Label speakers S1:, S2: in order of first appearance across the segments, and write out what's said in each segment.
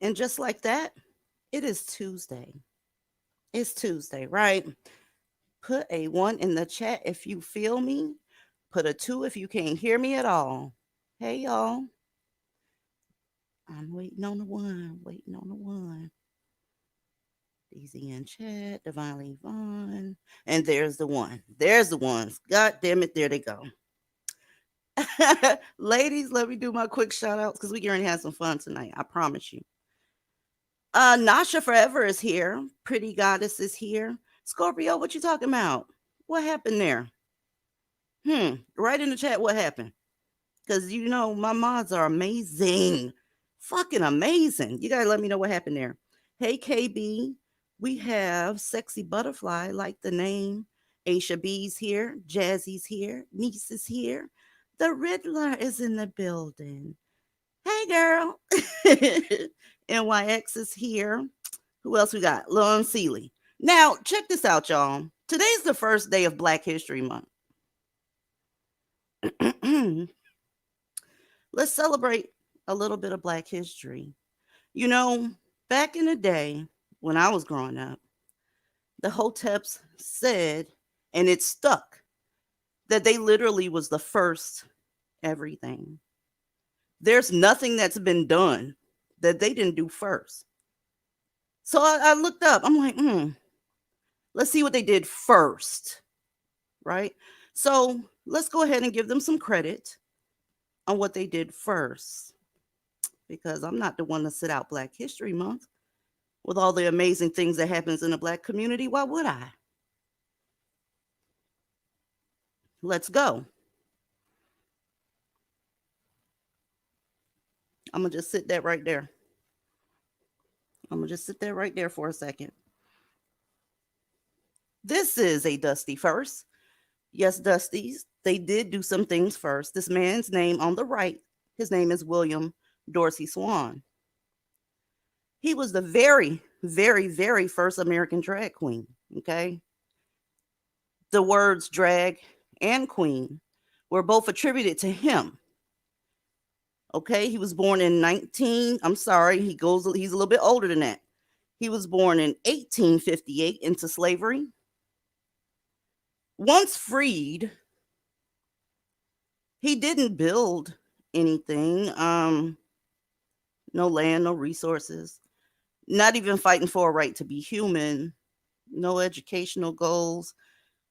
S1: And just like that, it is Tuesday. It's Tuesday, right? Put a one in the chat if you feel me. Put a two if you can't hear me at all. Hey, y'all. I'm waiting on the one, waiting on the one. Easy in chat, Divinely Vaughn. And there's the one. There's the ones. God damn it, there they go. Ladies, let me do my quick shout outs because we're going to have some fun tonight. I promise you. Nasha Forever is here. Pretty Goddess is here. Scorpio, what you talking about? What happened there? Write in the chat what happened. Because you know my mods are amazing. Fucking amazing. You gotta let me know what happened there. Hey KB, we have Sexy Butterfly, like the name. Aisha B's here. Jazzy's here. Niece is here. The Riddler is in the building. Hey girl. NYX is here. Who else we got? Lon Seeley. Now, check this out, y'all. Today's the first day of Black History Month. Let's celebrate a little bit of Black history. You know, back in the day when I was growing up, the Hoteps said, and it stuck, that they literally was the first everything. There's nothing that's been done that they didn't do first. So I looked up. I'm like, let's see what they did first, right? So let's go ahead and give them some credit on what they did first, because I'm not the one to sit out Black History Month. with all the amazing things that happens in the black community. Why would I? Let's go. I'm gonna just sit that right there. I'm gonna just sit there right there for a second. This is a Dusty first. Yes, Dusties, they did do some things first. This man's name on the right, his name is William Dorsey Swan. He was the very, very, very first American drag queen. Okay. The words drag and queen were both attributed to him. Okay. He was born in 19, I'm sorry, he's a little bit older than that. He was born in 1858 into slavery. Once freed, he didn't build anything. No land, no resources, not even fighting for a right to be human, no educational goals.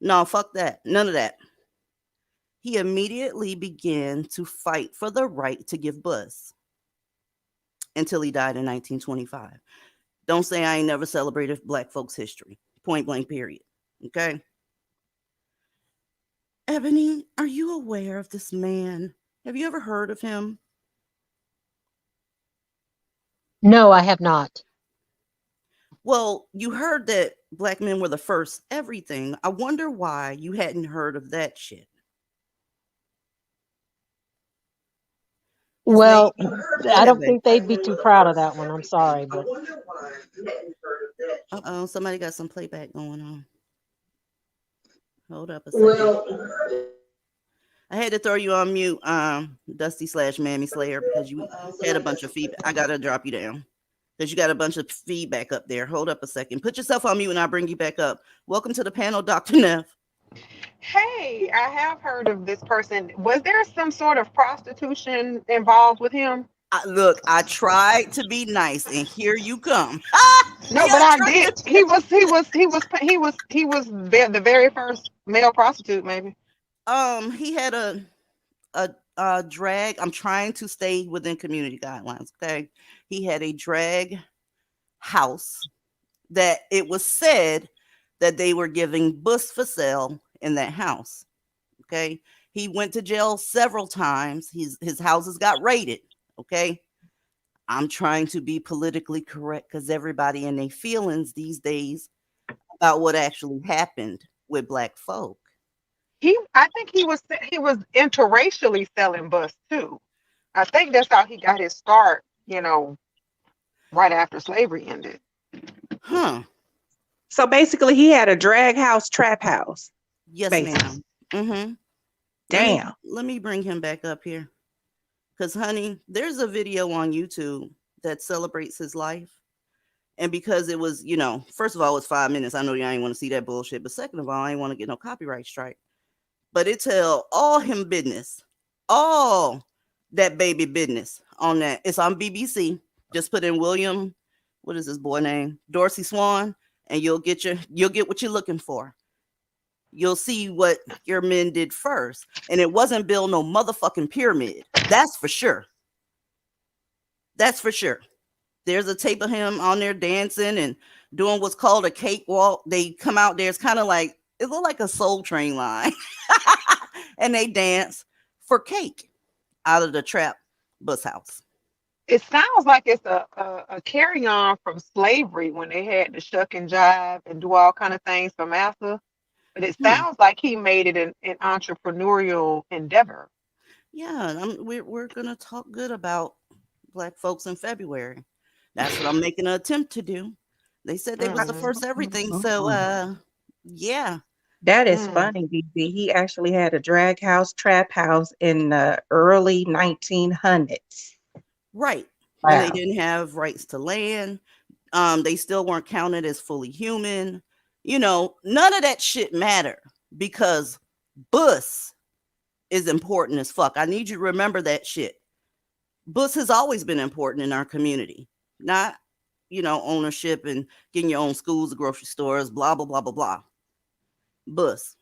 S1: No, fuck that. None of that. He immediately began to fight for the right to give bus until he died in 1925. Don't say I ain't never celebrated black folks' history. Point blank, period. Okay. Ebony, are you aware of this man? Have you ever heard of him?
S2: No, I have not.
S1: Well, you heard that black men were the first everything. I wonder why you hadn't heard of that shit. His name.
S2: Well,
S1: Go
S2: I
S1: ahead,
S2: don't
S1: babe.
S2: think they'd be too proud of that one. I'm sorry, but
S1: Uh oh, somebody got some playback going on. Hold up a second. I had to throw you on mute, Dusty slash Mammy Slayer, because you had a bunch of feedback. I gotta drop you down because you got a bunch of feedback up there. Hold up a second. Put yourself on mute and I'll bring you back up. Welcome to the panel, Dr. Neff.
S3: Hey, I have heard of this person. Was there some sort of prostitution involved with him?
S1: Look, I tried to be nice, and here you come.
S3: No, but I did. The very first male prostitute, maybe.
S1: He had a drag. I'm trying to stay within community guidelines. Okay, he had a drag house that it was said that they were giving bus for sale in that house. Okay, he went to jail several times. His houses got raided. Okay, I'm trying to be politically correct because everybody in their feelings these days about what actually happened with black folk.
S3: I think he was interracially selling bus too. I think that's how he got his start. Right after slavery ended.
S1: Huh.
S4: So basically, he had a drag house, trap house.
S1: Yes,
S4: Basically.
S1: ma'am. Mm-hmm.
S4: Damn.
S1: Let me bring him back up here. Because, honey, there's a video on YouTube that celebrates his life. And because it was, first of all, it was 5 minutes. I know you ain't want to see that bullshit. But second of all, I ain't want to get no copyright strike. But it tell all him business. All that baby business on that. It's on BBC. Just put in William, what is his boy name? Dorsey Swan, and you'll get what you're looking for. You'll see what your men did first. And it wasn't build no motherfucking pyramid. That's for sure. That's for sure. There's a tape of him on there dancing and doing what's called a cakewalk. They come out there. It's kind of like, it looked like a Soul Train line. And they dance for cake out of the trap bus house.
S3: It sounds like it's a carry on from slavery when they had to shuck and jive and do all kind of things for massa. But it sounds like he made it an entrepreneurial endeavor.
S1: Yeah, we're gonna talk good about black folks in February. That's what I'm making an attempt to do. They said they was the first everything, so yeah.
S4: That is funny, BB. He actually had a drag house, trap house in the early 1900s.
S1: Right. When they
S4: Wow.
S1: didn't have rights to land, they still weren't counted as fully human. None of that shit matter because bus is important as fuck. I need you to remember that shit. Bus has always been important in our community, not ownership and getting your own schools, grocery stores, blah blah blah blah blah. Bus,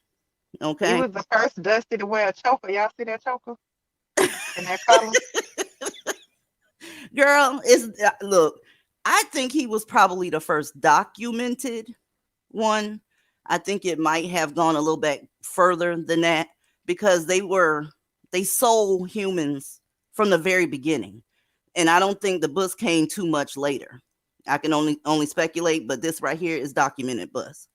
S3: He
S1: okay.
S3: was the first Dusty to wear a choker. Y'all see that choker in that color?
S1: Girl, look. I think he was probably the first documented one. I think it might have gone a little bit further than that because they sold humans from the very beginning. And I don't think the bus came too much later. I can only speculate, but this right here is documented bus.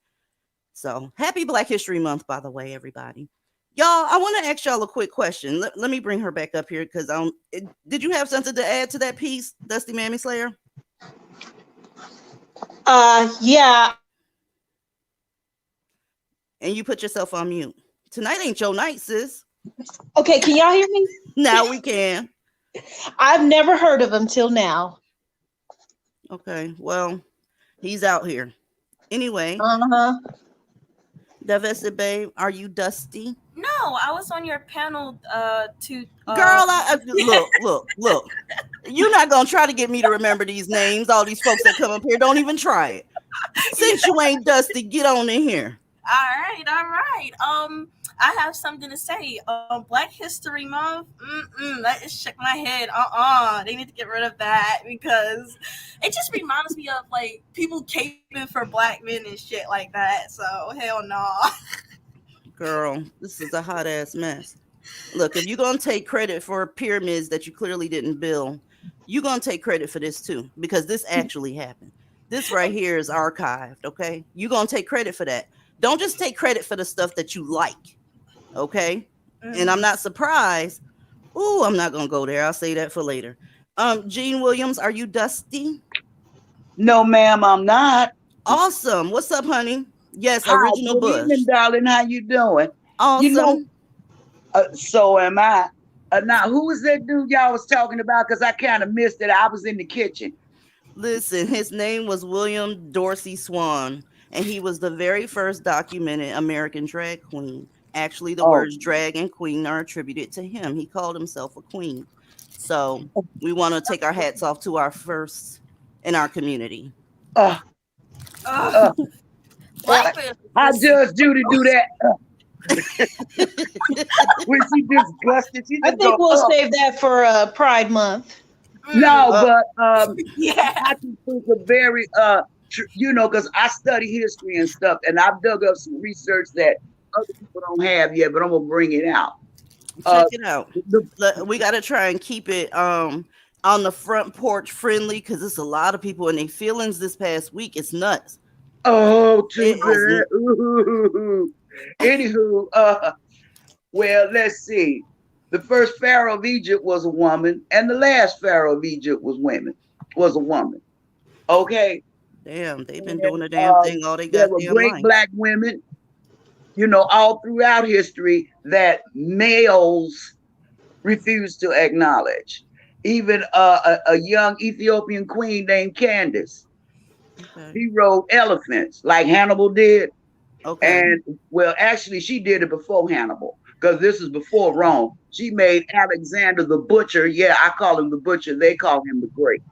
S1: So happy Black History Month, by the way, everybody. Y'all, I want to ask y'all a quick question. Let me bring her back up here because did you have something to add to that piece, Dusty Mammy Slayer?
S5: Yeah.
S1: And you put yourself on mute. Tonight ain't your night, sis.
S5: Okay, can y'all hear me?
S1: Now we can.
S5: I've never heard of him till now.
S1: Okay, well, he's out here. Anyway, Divested Babe, are you Dusty?
S6: No, I was on your panel to
S1: Girl, look. You're not gonna try to get me to remember these names. All these folks that come up here, don't even try it. Since you ain't Dusty, get on in here.
S6: All right. I have something to say. Black History Month. That just shook my head. They need to get rid of that because it just reminds me of like people caping for black men and shit like that. So hell no.
S1: Girl, this is a hot ass mess. Look, if you're gonna take credit for pyramids that you clearly didn't build, you're gonna take credit for this too, because this actually happened. This right here is archived, okay? You're gonna take credit for that. Don't just take credit for the stuff that you like, okay? And I'm not surprised. Ooh, I'm not gonna go there. I'll say that for later. Gene Williams, are you Dusty?
S7: No, ma'am, I'm not.
S1: Awesome. What's up, honey? Yes,
S7: Hi,
S1: original
S7: good
S1: Bush.
S7: evening, darling. How you doing?
S1: Awesome.
S7: You know, so am I. Now, who was that dude y'all was talking about? Because I kind of missed it. I was in the kitchen.
S1: Listen, his name was William Dorsey Swan, and he was the very first documented American drag queen. Actually, the words drag and queen are attributed to him. He called himself a queen. So we want to take our hats off to our first in our community.
S6: Black
S7: How Judge Judy do that? When she just busted, she just
S5: I think we'll save that for Pride Month.
S7: No, but
S6: yeah.
S7: I can think of very because I study history and stuff, and I've dug up some research that other people don't have yet, but I'm gonna bring it out.
S1: Check it out. We got to try and keep it on the front porch friendly because it's a lot of people and their feelings this past week. It's nuts.
S7: Oh, too bad. Ooh. Anywho, well, let's see. The first pharaoh of Egypt was a woman, and the last pharaoh of Egypt was a woman. Okay.
S1: Damn, they've been doing the damn thing all they got.
S7: There were great black women, all throughout history that males refused to acknowledge. Even a young Ethiopian queen named Candace. Okay. He rode elephants like Hannibal did.
S1: Okay.
S7: And well, actually, she did it before Hannibal because this is before Rome. She made Alexander the Butcher. Yeah, I call him the Butcher. They call him the Great.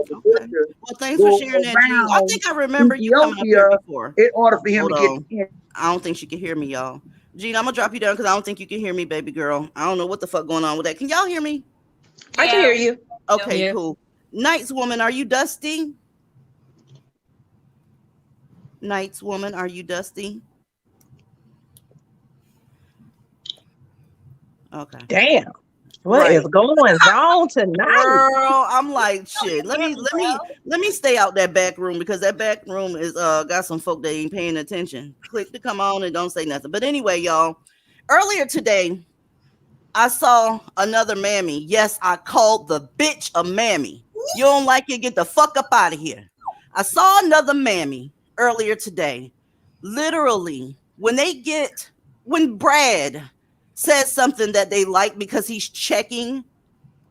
S7: The Butcher.
S1: Well, thanks for sharing that, Gene. I think I remember you coming up here before.
S7: In order for him to get in.
S1: I don't think she can hear me, y'all. Gene, I'm gonna drop you down because I don't think you can hear me, baby girl. I don't know what the fuck going on with that. Can y'all hear me?
S5: I can hear you.
S1: Okay, cool. Nights Woman, are you Dusty? Nights Woman, are you Dusty? Okay.
S4: Damn. What is going on tonight?
S1: Girl, I'm like, shit. Let me stay out that back room because that back room is got some folk that ain't paying attention. Click to come on and don't say nothing. But anyway, y'all, earlier today, I saw another mammy. Yes, I called the bitch a mammy. You don't like it? Get the fuck up out of here. I saw another mammy earlier today. Literally, when Brad says something that they like because he's checking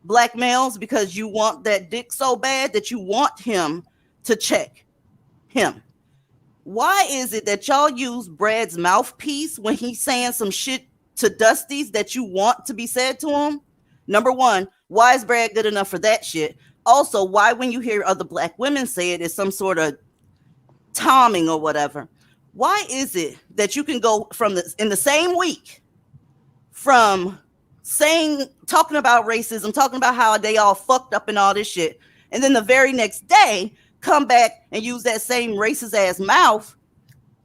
S1: black males because you want that dick so bad that you want him to check him. Why is it that y'all use Brad's mouthpiece when he's saying some shit to Dusties that you want to be said to him? Number one, why is Brad good enough for that shit? Also, why when you hear other black women say it is some sort of Tomming or whatever? Why is it that you can go in the same week from talking about racism, talking about how they all fucked up and all this shit, and then the very next day come back and use that same racist ass mouth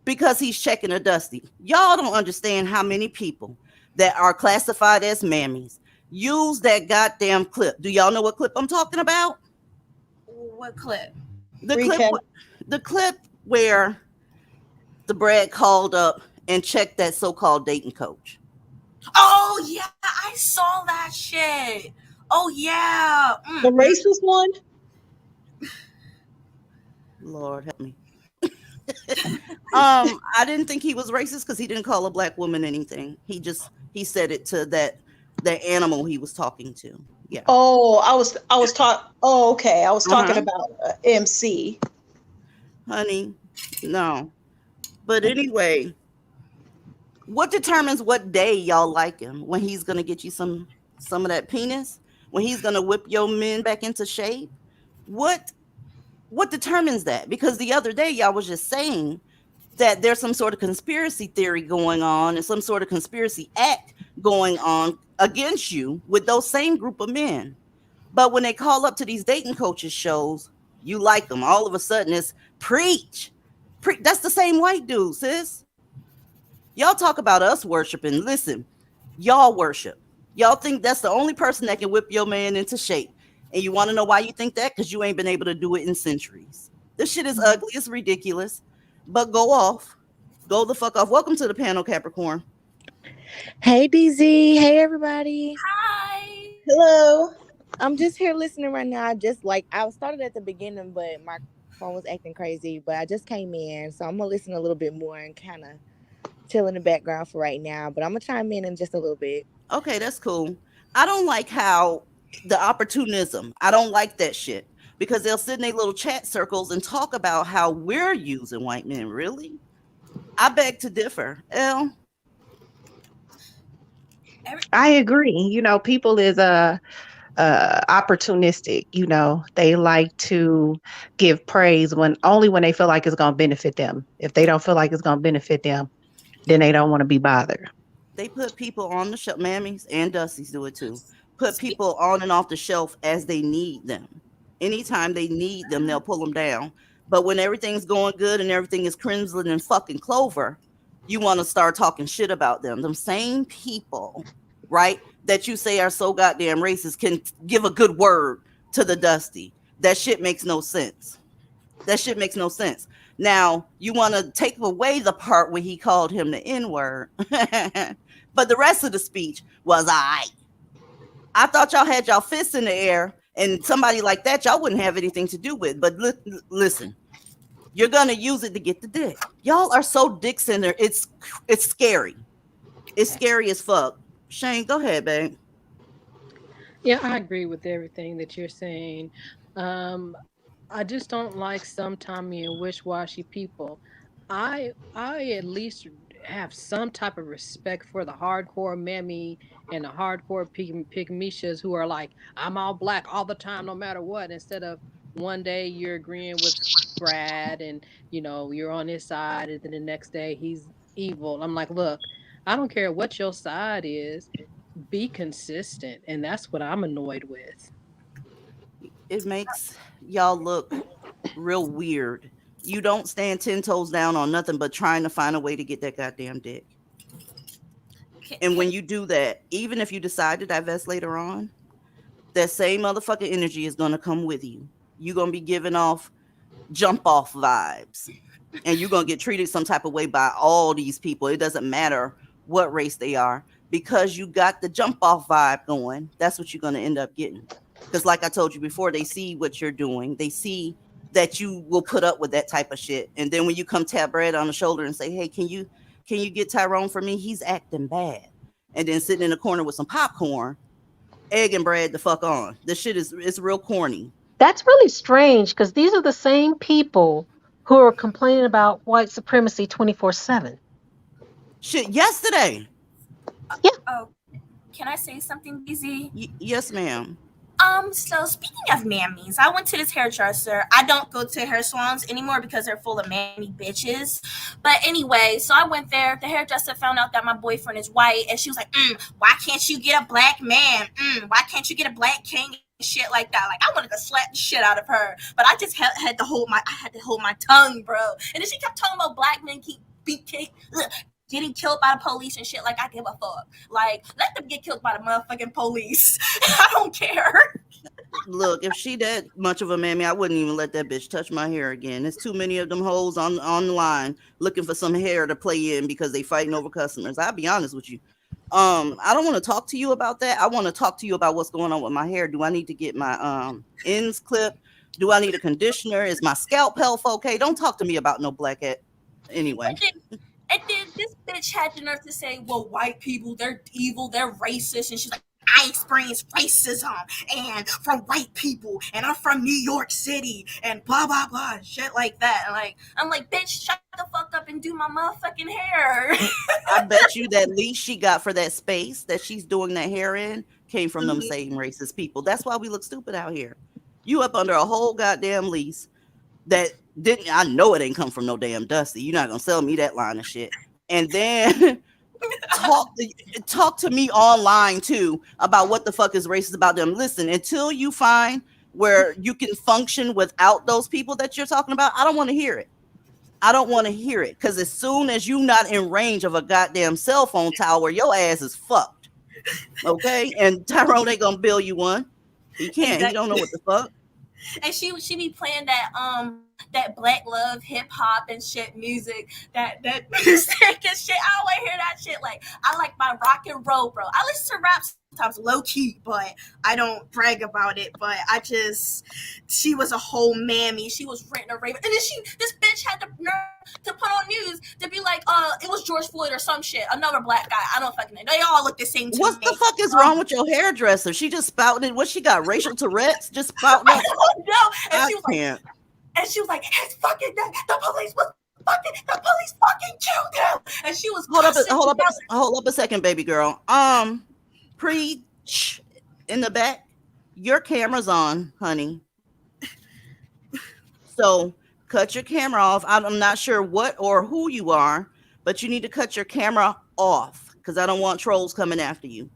S1: because he's checking a dusty. Y'all don't understand how many people that are classified as mammies use that goddamn clip. Do y'all know what clip I'm talking about?
S6: What clip?
S5: Recap.
S1: The clip where the Brad called up and checked that so-called dating coach.
S6: Oh yeah, I saw that shit. Oh yeah.
S5: The racist one?
S1: Lord help me. I didn't think he was racist because he didn't call a black woman anything. He said it to that animal he was talking to. Yeah.
S5: Oh, I was talking. Oh, okay. I was talking
S1: Uh-huh.
S5: about MC.
S1: Honey, no. But anyway, what determines what day y'all like him? When he's gonna get you some of that penis? When he's gonna whip your men back into shape? What determines that? Because the other day y'all was just saying that there's some sort of conspiracy theory going on and some sort of conspiracy act going on against you with those same group of men. But when they call up to these dating coaches shows, you like them. All of a sudden it's preach. That's the same white dude, sis. Y'all talk about us worshiping. Listen, y'all worship. Y'all think that's the only person that can whip your man into shape. And you want to know why you think that? Because you ain't been able to do it in centuries. This shit is ugly. It's ridiculous. But go off. Go the fuck off. Welcome to the panel, Capricorn.
S8: Hey DZ, hey everybody.
S6: Hi.
S5: Hello.
S8: I'm just here listening right now. I started at the beginning, but my phone was acting crazy. But I just came in, so I'm gonna listen a little bit more and kind of chill in the background for right now. But I'm gonna chime in just a little bit.
S1: Okay, that's cool. I don't like how the opportunism. I don't like that shit because they'll sit in their little chat circles and talk about how we're using white men. Really? I beg to differ. L.
S4: I agree. People is opportunistic. They like to give praise only when they feel like it's going to benefit them. If they don't feel like it's going to benefit them, then they don't want to be bothered.
S1: They put people on the shelf. Mammies and Dusties do it too. Put people on and off the shelf as they need them. Anytime they need them, they'll pull them down. But when everything's going good and everything is crimson and fucking clover, you want to start talking shit about them. Them same people, right, that you say are so goddamn racist can give a good word to the Dusty. That shit makes no sense. That shit makes no sense. Now, you want to take away the part where he called him the N-word. But the rest of the speech was all right. I thought y'all had y'all fists in the air, and somebody like that y'all wouldn't have anything to do with. But listen, you're going to use it to get the dick. Y'all are so dick center. It's scary. It's scary as fuck. Shane, go ahead, babe.
S2: Yeah, I agree with everything that you're saying. I just don't like some Tommy and wish-washy people. I at least have some type of respect for the hardcore mammy and the hardcore pygmishas who are like, I'm all black all the time, no matter what, instead of one day you're agreeing with Brad and you're on his side, and then the next day he's evil. I'm like, look, I don't care what your side is, be consistent, and that's what I'm annoyed with.
S1: It makes y'all look real weird. You don't stand 10 toes down on nothing but trying to find a way to get that goddamn dick. And when you do that, even if you decide to divest later on, that same motherfucking energy is going to come with you. You're going to be giving off jump off vibes. And you're going to get treated some type of way by all these people. It doesn't matter what race they are. Because you got the jump off vibe going, that's what you're going to end up getting. Because like I told you before, they see what you're doing. They see that you will put up with that type of shit. And then when you come tap Brad on the shoulder and say, hey, can you get Tyrone for me? He's acting bad. And then sitting in the corner with some popcorn, egging Brad the fuck on. This shit it's real corny.
S2: That's really strange because these are the same people who are complaining about white supremacy 24/7.
S1: Shit, yesterday.
S6: Oh, can I say something, DZ?
S1: Yes, ma'am.
S6: So speaking of mammies, I went to this hairdresser. I don't go to hair salons anymore because they're full of mammy bitches. But anyway, so I went there. The hairdresser found out that my boyfriend is white, and she was like, why can't you get a black man? Why can't you get a black king shit like that. Like I wanted to slap the shit out of her, but I just had to hold my tongue, bro. And then she kept talking about black men getting killed by the police and shit. Like I give a fuck. Like let them get killed by the motherfucking police. I don't care.
S1: Look, if she that much of a mammy, I wouldn't even let that bitch touch my hair again. There's too many of them hoes on the line looking for some hair to play in because they fighting over customers. I'll be honest with you. I don't want to talk to you about that. I want to talk to you about what's going on with my hair. Do I need to get my ends clipped? Do I need a conditioner? Is my scalp health okay? Don't talk to me about no black hat. Anyway.
S6: And then this bitch had the nerve to say, well, white people, they're evil, they're racist. And she's like, I experienced racism and from white people, and I'm from New York City, and blah blah blah, shit like that. And I'm like, bitch, shut the fuck up and do my motherfucking hair.
S1: I bet you that lease she got for that space that she's doing that hair in came from them same racist people. That's why we look stupid out here. You up under a whole goddamn lease that didn't. I know it ain't come from no damn Dusty. You're not gonna sell me that line of shit. And then talk to me online too about what the fuck is racist about them. Listen, until you find where you can function without those people that you're talking about, I don't want to hear it. I don't want to hear it, because as soon as you not in range of a goddamn cell phone tower, your ass is fucked. Okay, and Tyrone ain't gonna bill you one. He can't. Exactly. He don't know what the fuck.
S6: And she be playing that black love hip hop and shit music, that music and shit. I always hear that shit. Like I like my rock and roll, bro. I listen to rap sometimes low key, but I don't brag about it. But she was a whole mammy. She was renting a raven, and then this bitch had the nerve to put on news to be like, it was George Floyd or some shit, another black guy. I don't fucking know. They all look the same to me.
S1: What the fuck is wrong with your hairdresser? She just spouted. What she got? Racial Tourette's? Just spouting.
S6: I don't know. And
S1: she was
S6: like, it's fucking the police fucking killed him. And she was
S1: hold up a second, baby girl. Preach in the back. Your camera's on, honey. So cut your camera off. I'm not sure what or who you are, but you need to cut your camera off because I don't want trolls coming after you.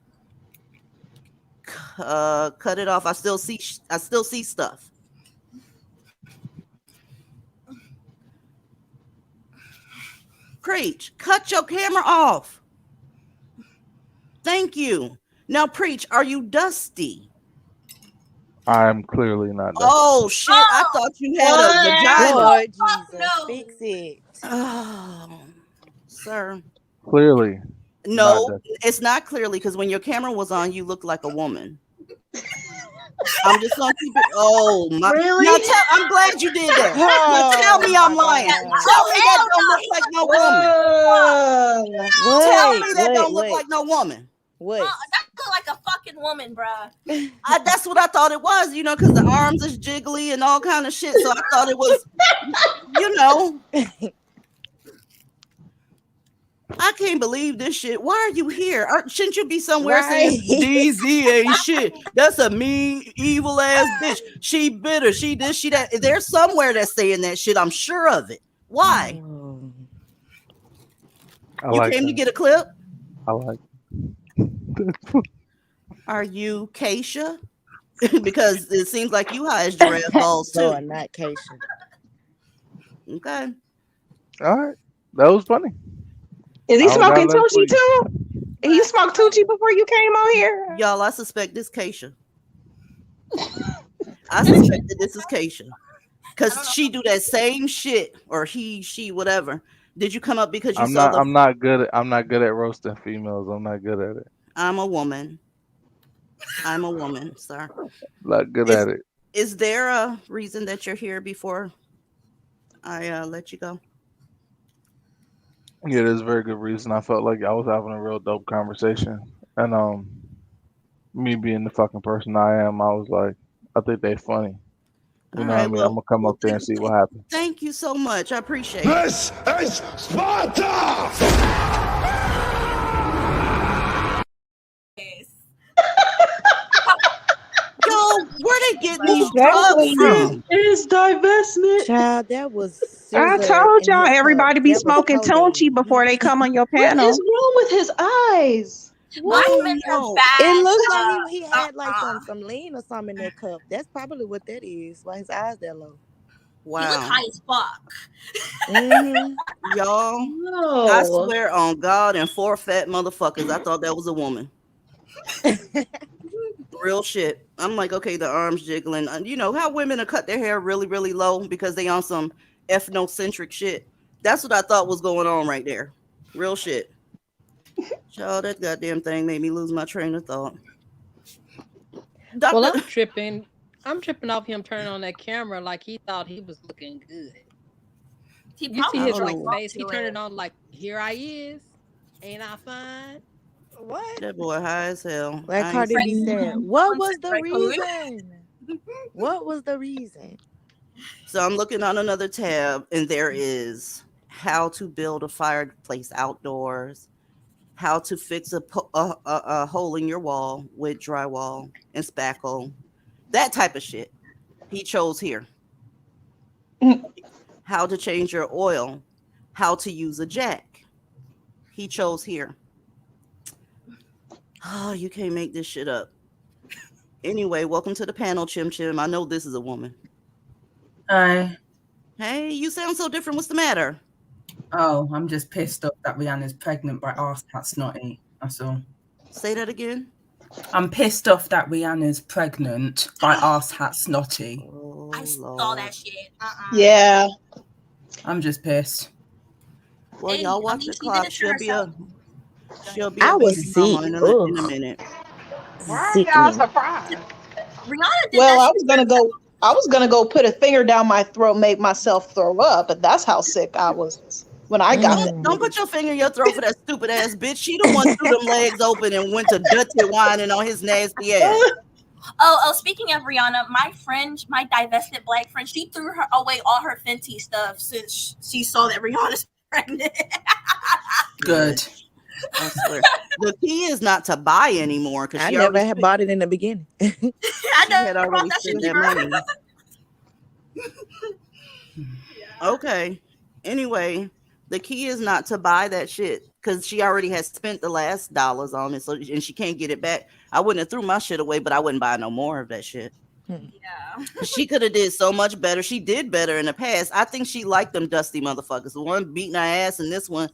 S1: Cut it off. I still see stuff. Preach. Cut your camera off. Thank you. Now, Preach, are you dusty?
S9: I'm clearly not dusty.
S1: Oh, shit. I thought you had a vagina.
S8: Lord Jesus, fix it.
S1: Oh, sir.
S9: Clearly.
S1: No, it's not clearly, because when your camera was on, you looked like a woman. I'm just gonna keep it. Oh my!
S5: Really?
S1: Now I'm glad you did that. Now tell me I'm lying. Tell me that don't look like no woman. Tell me that don't look like no woman.
S8: What?
S6: That look like a fucking woman, bruh.
S1: That's what I thought it was. Because the arms is jiggly and all kind of shit. So I thought it was, I can't believe this shit. Why are you here? Shouldn't you be somewhere saying DZ ain't shit? That's a mean, evil ass bitch. She bitter. She this, she that. There's somewhere that's saying that shit. I'm sure of it. Why? You came to get a clip?
S9: I like it.
S1: Are you Keisha? Because it seems like you high as giraffe balls too.
S8: No, I'm not Keisha.
S1: Okay.
S9: All right. That was funny.
S4: Is he smoking Tunchi too? You smoked Tunchi before you came on here?
S1: Y'all, I suspect this Keisha. I suspect that this is Keisha. Because she do that same shit, or he, she, whatever. Did you come up because you saw
S9: I'm not good at roasting females. I'm not good at it.
S1: I'm a woman, sir.
S9: Not good at it.
S1: Is there a reason that you're here before I let you go?
S9: Yeah, there's a very good reason. I felt like I was having a real dope conversation. And me being the fucking person I am, I was like, I think they funny. You know what I mean? I'm gonna come up there and see what happens.
S1: Thank you so much. I appreciate it.
S10: This is Sparta!
S1: Yo, where they get these drugs from?
S5: It's divestment.
S8: Child, that was.
S4: I told y'all everybody be smoking Tunchi before they come on your panel.
S5: What is wrong with his eyes?
S6: Black
S1: Oh
S6: men are
S1: no.
S8: It
S6: bad.
S8: looks like he had like
S6: Uh-uh.
S8: some lean or something in that cup. That's probably what that is. Why his eyes that low.
S6: He look
S1: Wow.
S6: high as fuck.
S8: Mm-hmm.
S1: Y'all, I
S5: No.
S1: swear on God and four fat motherfuckers, I thought that was a woman. Real shit. I'm like, okay, the arms jiggling. You know how women are cut their hair really, really low because they on some ethnocentric shit. That's what I thought was going on right there. Real shit. Child, that goddamn thing made me lose my train of thought.
S2: Well,
S1: Doctor,
S2: I'm tripping. I'm tripping off him turning on that camera like he thought he was looking good.
S6: He
S2: You see
S1: I
S6: probably
S2: his
S1: don't
S6: jerked
S2: like
S1: know.
S6: off
S2: face. He
S6: to
S2: turned it
S6: it.
S2: on like, here I is. Ain't I fine? What?
S1: That boy high as hell.
S8: Like
S1: I ain't
S8: Cardi B
S1: seen that.
S8: said,
S6: Pregnant.
S8: what
S6: One
S8: was
S6: sec,
S8: the
S6: right, Chloe?
S8: reason? What was the reason?
S1: So I'm looking on another tab, and there is how to build a fireplace outdoors, how to fix a hole in your wall with drywall and spackle, that type of shit. He chose here. How to change your oil, how to use a jack. He chose here. Oh, you can't make this shit up. Anyway, welcome to the panel, Chim Chim. I know this is a woman.
S11: Hi.
S1: Hey, you sound so different. What's the matter?
S11: Oh, I'm just pissed off that Rihanna's pregnant by arse hat snotty. That's all.
S1: Say that again.
S11: I'm pissed off that Rihanna's pregnant by arse hat snotty.
S1: Oh,
S6: I saw
S1: Lord.
S6: that shit.
S5: Yeah.
S11: I'm just pissed.
S1: Well,
S6: Hey,
S1: y'all
S6: I
S1: watch
S6: mean,
S1: the
S6: she did
S1: clock.
S6: it to herself.
S1: She'll be a
S8: I was
S1: baby mama
S8: sick.
S1: in
S8: Ugh.
S1: a minute.
S3: Why are y'all
S8: Sickening.
S3: surprised?
S6: Rihanna did
S5: Well,
S6: that
S5: I
S6: shit
S5: was
S6: to
S5: gonna
S6: herself.
S5: go. I was gonna go put a finger down my throat, make myself throw up, but that's how sick I was when I got that
S1: Don't
S5: news.
S1: put your finger in your throat for that stupid ass bitch. She the one threw them legs open and went to dirty whining on his nasty ass.
S6: Oh, speaking of Rihanna, my friend, my divested black friend, she threw her away all her Fenty stuff since she saw that Rihanna's pregnant.
S11: Good.
S1: I swear. The key is not to buy anymore because
S8: I
S1: she already
S8: never had bought it in the beginning.
S6: I
S1: she had
S6: never bought
S1: already
S6: that shit
S1: spent that
S6: either.
S1: money. Okay. Anyway, the key is not to buy that shit because she already has spent the last dollars on it, so and she can't get it back. I wouldn't have threw my shit away, but I wouldn't buy no more of that shit.
S6: Yeah.
S1: She could have did so much better. She did better in the past. I think she liked them dusty motherfuckers. The one beating her ass and this one,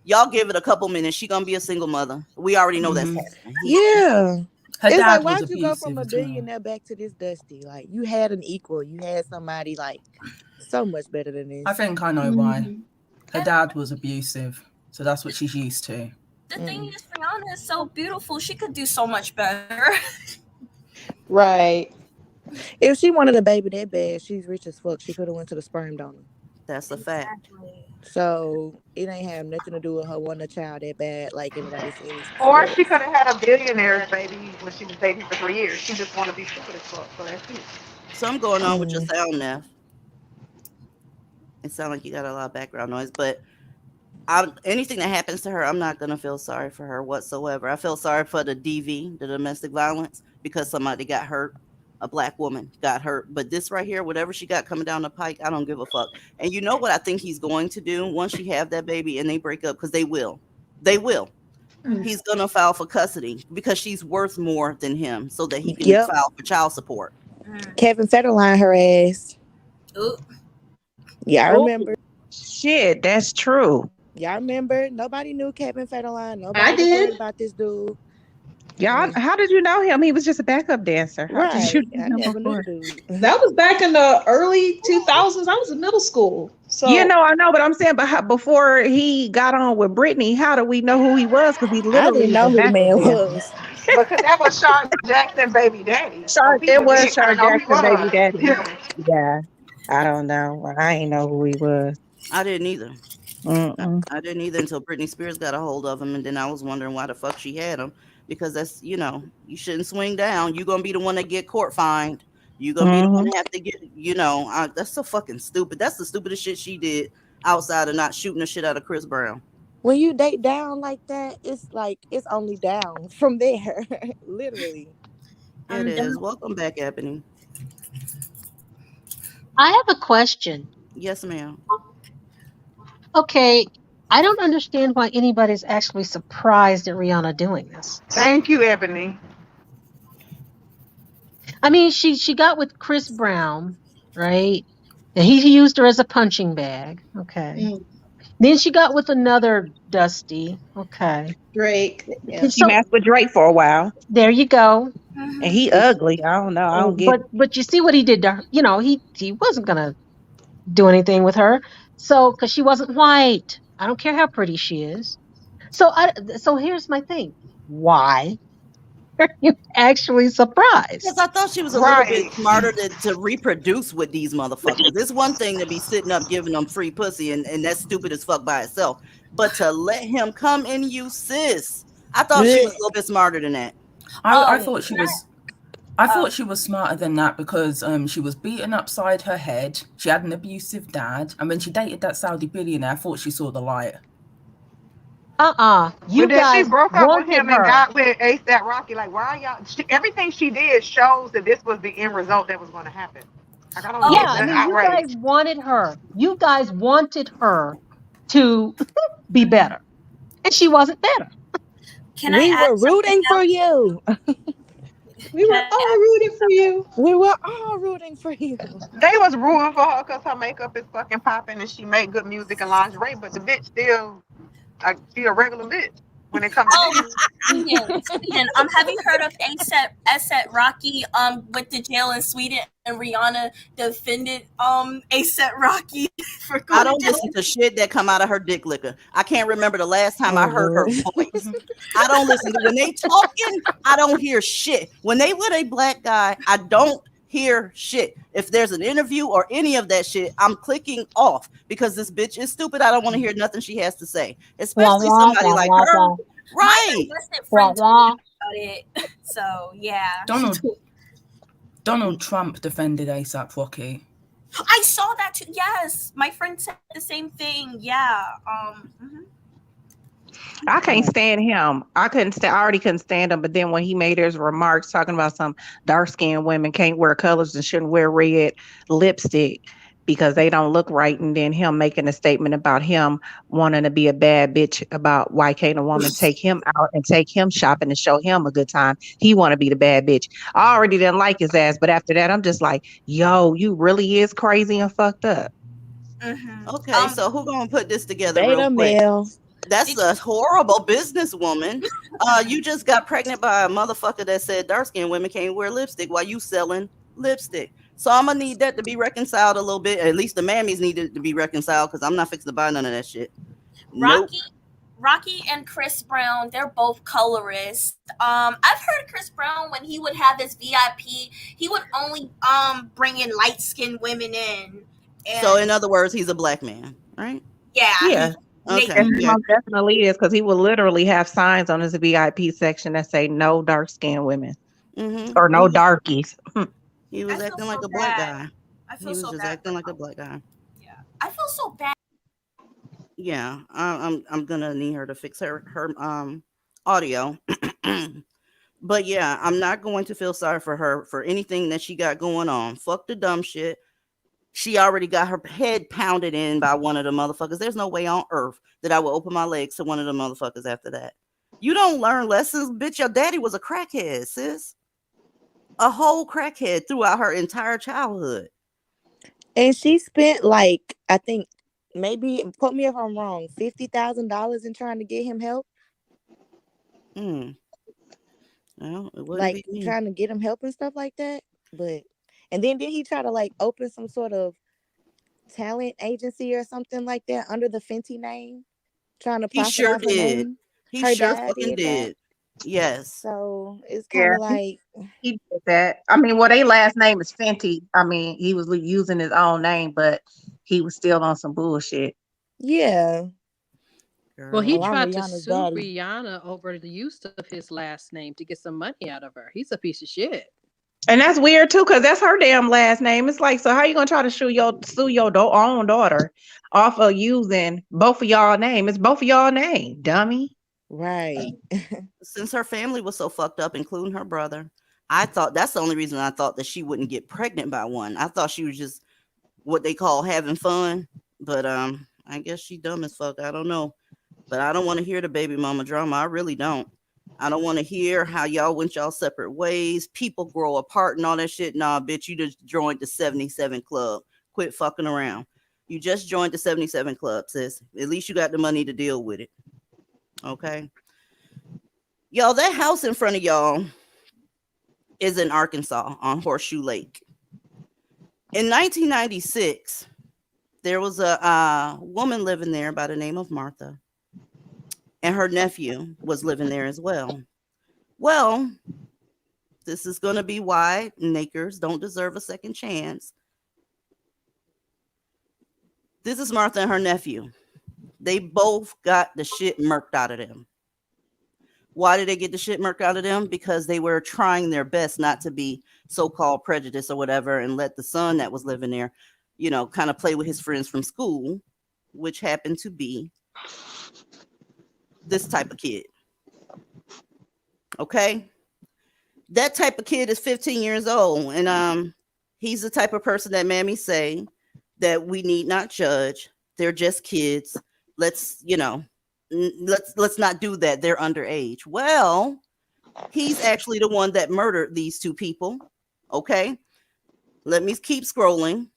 S1: y'all give it a couple minutes. She gonna be a single mother. We already know that's happening.
S8: Yeah.
S11: Her
S8: It's like,
S11: dad was
S8: why'd you go from
S11: abusive
S8: a
S11: as well.
S8: billionaire back to this dusty? Like, you had an equal. You had somebody like so much better than this.
S11: I think I know why. Her dad was abusive, so that's what she's used to.
S6: The thing is, Rihanna is so beautiful. She could do so much better.
S5: Right.
S8: If she wanted a baby that bad, she's rich as fuck. She could have went to the sperm donor.
S1: That's a fact.
S8: So it ain't have nothing to do with her wanting a child that bad, like everybody says.
S3: Or she could have had a billionaire's baby when she was dating for 3 years. She just wanted to be stupid as fuck. So that's it.
S1: Something going on with your sound, Neff. It sounds like you got a lot of background noise, but anything that happens to her, I'm not gonna feel sorry for her whatsoever. I feel sorry for the DV, the domestic violence, because somebody got hurt. A black woman got hurt. But this right here, whatever she got coming down the pike, I don't give a fuck. And you know what I think he's going to do once she have that baby and they break up, because they will. He's gonna file for custody because she's worth more than him, so that he can file for child support.
S8: Kevin Federline her ass.
S6: Ooh.
S8: Yeah, I remember.
S4: Shit, that's true.
S8: Y'all remember? Nobody knew Kevin Federline. Nobody
S5: I
S8: was
S5: did.
S8: worried about this dude.
S4: Y'all, how did you know him? He was just a backup dancer. How did
S8: Right.
S4: you
S8: I
S4: know
S8: never knew
S4: before?
S8: the dude.
S5: That was back in the early 2000s. I was in middle school. So
S4: I know, but I'm saying, before he got on with Britney, how do we know who he was? Because he
S8: I
S4: literally
S8: didn't
S4: was
S8: know
S4: a
S8: who the
S4: backup
S8: man
S4: dancer.
S8: was.
S3: Because that was Sean Jackson baby daddy. So
S4: It
S3: people
S4: was
S3: did kind
S4: Sean
S3: of know who he
S4: Jackson, baby
S3: was.
S4: daddy.
S3: Yeah.
S4: Yeah, I don't know. I ain't know who he was.
S1: I didn't either.
S4: Mm-mm.
S1: I didn't either until Britney Spears got a hold of him, and then I was wondering why the fuck she had him. Because that's, you shouldn't swing down. You're gonna be the one that get court fined. You're gonna be the one that have to get, that's so fucking stupid. That's the stupidest shit she did outside of not shooting the shit out of Chris Brown.
S8: When you date down like that, it's like it's only down from there. Literally.
S1: It is. Welcome back, Ebony.
S12: I have a question.
S1: Yes, ma'am.
S12: Okay, I don't understand why anybody's actually surprised at Rihanna doing this.
S3: Thank you, Ebony.
S12: I mean, she got with Chris Brown, right? And he used her as a punching bag. Okay. Then she got with another Dusty. Okay.
S5: Drake. Yeah.
S4: She
S12: So
S4: messed with Drake for a while,
S12: there you go.
S4: and he ugly. I don't know. I don't get.
S12: But you see what he did to her. He wasn't gonna do anything with her. So because she wasn't white. I don't care how pretty she is. So here's my thing. Why are you actually surprised?
S1: Because I thought she was a little bit smarter to reproduce with these motherfuckers. It's one thing to be sitting up giving them free pussy, and that's stupid as fuck by itself. But to let him come in you, sis, I thought she was a little bit smarter than that.
S11: I thought she was. I thought she was smarter than that because she was beaten upside her head. She had an abusive dad, and when she dated that Saudi billionaire, I thought she saw the light.
S12: You
S3: then
S12: guys
S3: she broke up with
S12: wanted
S3: him
S12: her.
S3: and got with ASAP Rocky. Like, why y'all? Everything she did shows that this was the end result that was going to happen. Like, I don't know.
S12: Yeah, I mean, you guys wanted her. You guys wanted her to be better, and she wasn't better.
S8: We were rooting for you.
S5: We were all rooting for you.
S8: We were all rooting for you.
S3: They was rooting for her because her makeup is fucking popping and she made good music and lingerie, but the bitch still, like, she a regular bitch when it comes to
S6: Sweden. Have you heard of ASAP Rocky with the jail in Sweden, and Rihanna defended ASAP Rocky for going
S1: I don't listen to shit that come out of her dick liquor. I can't remember the last time I heard her voice. I don't listen to when they talking. I don't hear shit. When they with a black guy, I don't hear shit. If there's an interview or any of that shit, I'm clicking off because this bitch is stupid. I don't want to hear nothing she has to say, especially somebody like her. Right.
S6: About it. So yeah.
S11: Donald Trump defended ASAP Rocky.
S6: I saw that too. Yes, my friend said the same thing. Yeah.
S4: I can't stand him. I already couldn't stand him. But then when he made his remarks talking about some dark-skinned women can't wear colors and shouldn't wear red lipstick because they don't look right, and then him making a statement about him wanting to be a bad bitch about why can't a woman take him out and take him shopping and show him a good time. He want to be the bad bitch. I already didn't like his ass, but after that, I'm just like, yo, you really is crazy and fucked up.
S1: Okay, so who gonna put this together real quick? That's a horrible businesswoman. You just got pregnant by a motherfucker that said dark-skinned women can't wear lipstick while you selling lipstick. So I'm gonna need that to be reconciled a little bit. At least the mammies needed to be reconciled because I'm not fixing to buy none of that shit.
S6: Rocky and Chris Brown, they're both colorists. I've heard Chris Brown when he would have his VIP, he would only bring in light-skinned women in. And
S1: so in other words, he's a black man, right?
S4: Yeah. Okay. He most definitely is because he will literally have signs on his VIP section that say no dark-skinned women or no darkies.
S1: He was acting like a black guy. He was just acting like a black guy.
S6: Yeah, I feel so bad.
S1: Yeah, I'm gonna need her to fix her audio. But yeah, I'm not going to feel sorry for her for anything that she got going on. Fuck the dumb shit. She already got her head pounded in by one of the motherfuckers. There's no way on earth that I will open my legs to one of the motherfuckers after that. You don't learn lessons, bitch. Your daddy was a crackhead, sis. A whole crackhead throughout her entire childhood.
S8: And she spent like, I think, maybe, quote me if I'm wrong, $50,000 in trying to get him help.
S1: Well, it
S8: like trying to get him help and stuff like that. And then did he try to like open some sort of talent agency or something like that under the Fenty name? Trying to profit
S1: he sure
S8: off her
S1: did.
S8: name?
S1: He
S8: Her
S1: sure
S8: dad
S1: fucking
S8: did.
S1: did. Yes.
S8: So it's kind of like
S4: he did that. I mean, well, their last name is Fenty. I mean, he was using his own name, but he was still on some bullshit.
S8: Yeah.
S2: Well, he tried to sue Rihanna over the use of his last name to get some money out of her. He's a piece of shit.
S4: And that's weird too, because that's her damn last name. It's like, so how you gonna try to sue your own daughter off of using both of y'all name? It's both of y'all name, dummy.
S8: Right.
S1: Since her family was so fucked up, including her brother, I thought that's the only reason I thought that she wouldn't get pregnant by one. I thought she was just what they call having fun, but I guess she dumb as fuck. I don't know. But I don't want to hear the baby mama drama. I really don't. I don't want to hear how y'all went y'all separate ways. People grow apart and all that shit. Nah, bitch, you just joined the 77 Club. Quit fucking around. You just joined the 77 Club, sis. At least you got the money to deal with it. Okay. Y'all, that house in front of y'all is in Arkansas on Horseshoe Lake. In 1996, there was a woman living there by the name of Martha, and her nephew was living there as well. Well, this is going to be why Nakers don't deserve a second chance. This is Martha and her nephew. They both got the shit murked out of them. Why did they get the shit murked out of them? Because they were trying their best not to be so-called prejudiced or whatever and let the son that was living there, you know, kind of play with his friends from school, which happened to be this type of kid. Okay? That type of kid is 15 years old. And he's the type of person that Mammy say that we need not judge. They're just kids. Let's, you know, let's not do that. They're underage. Well, he's actually the one that murdered these two people. Okay? Let me keep scrolling.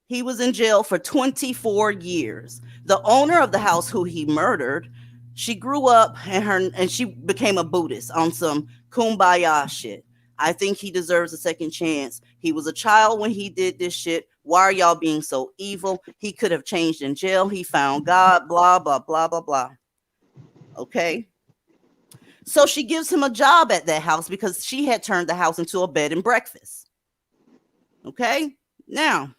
S1: He was in jail for 24 years. The owner of the house who he murdered, she grew up and she became a Buddhist on some kumbaya shit. I think he deserves a second chance. He was a child when he did this shit. Why are y'all being so evil? He could have changed in jail. He found God, blah, blah, blah, blah, blah. Okay. So she gives him a job at that house because she had turned the house into a bed and breakfast. Okay. Now,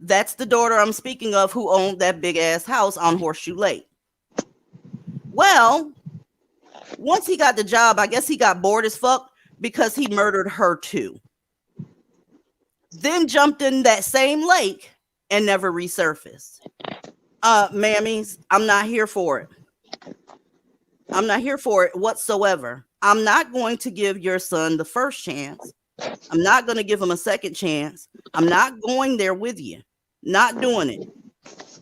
S1: that's the daughter I'm speaking of who owned that big ass house on Horseshoe Lake. Well, once he got the job, I guess he got bored as fuck because he murdered her too. Then jumped in that same lake and never resurfaced. Mammies, I'm not here for it. I'm not here for it whatsoever. I'm not going to give your son the first chance. I'm not going to give him a second chance. I'm not going there with you. Not doing it.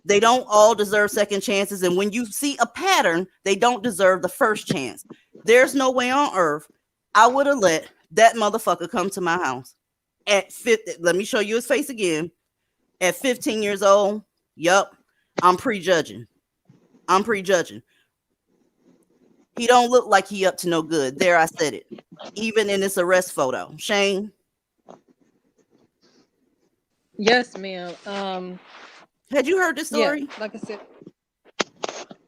S1: They don't all deserve second chances. And when you see a pattern, they don't deserve the first chance. There's no way on earth I would have let that motherfucker come to my house at 50. Let me show you his face again. At 15 years old. Yup. I'm prejudging. I'm prejudging. He don't look like he up to no good. There, I said it. Even in this arrest photo. Shane?
S2: Yes, ma'am.
S1: Had you heard this story?
S2: Yeah, like I said,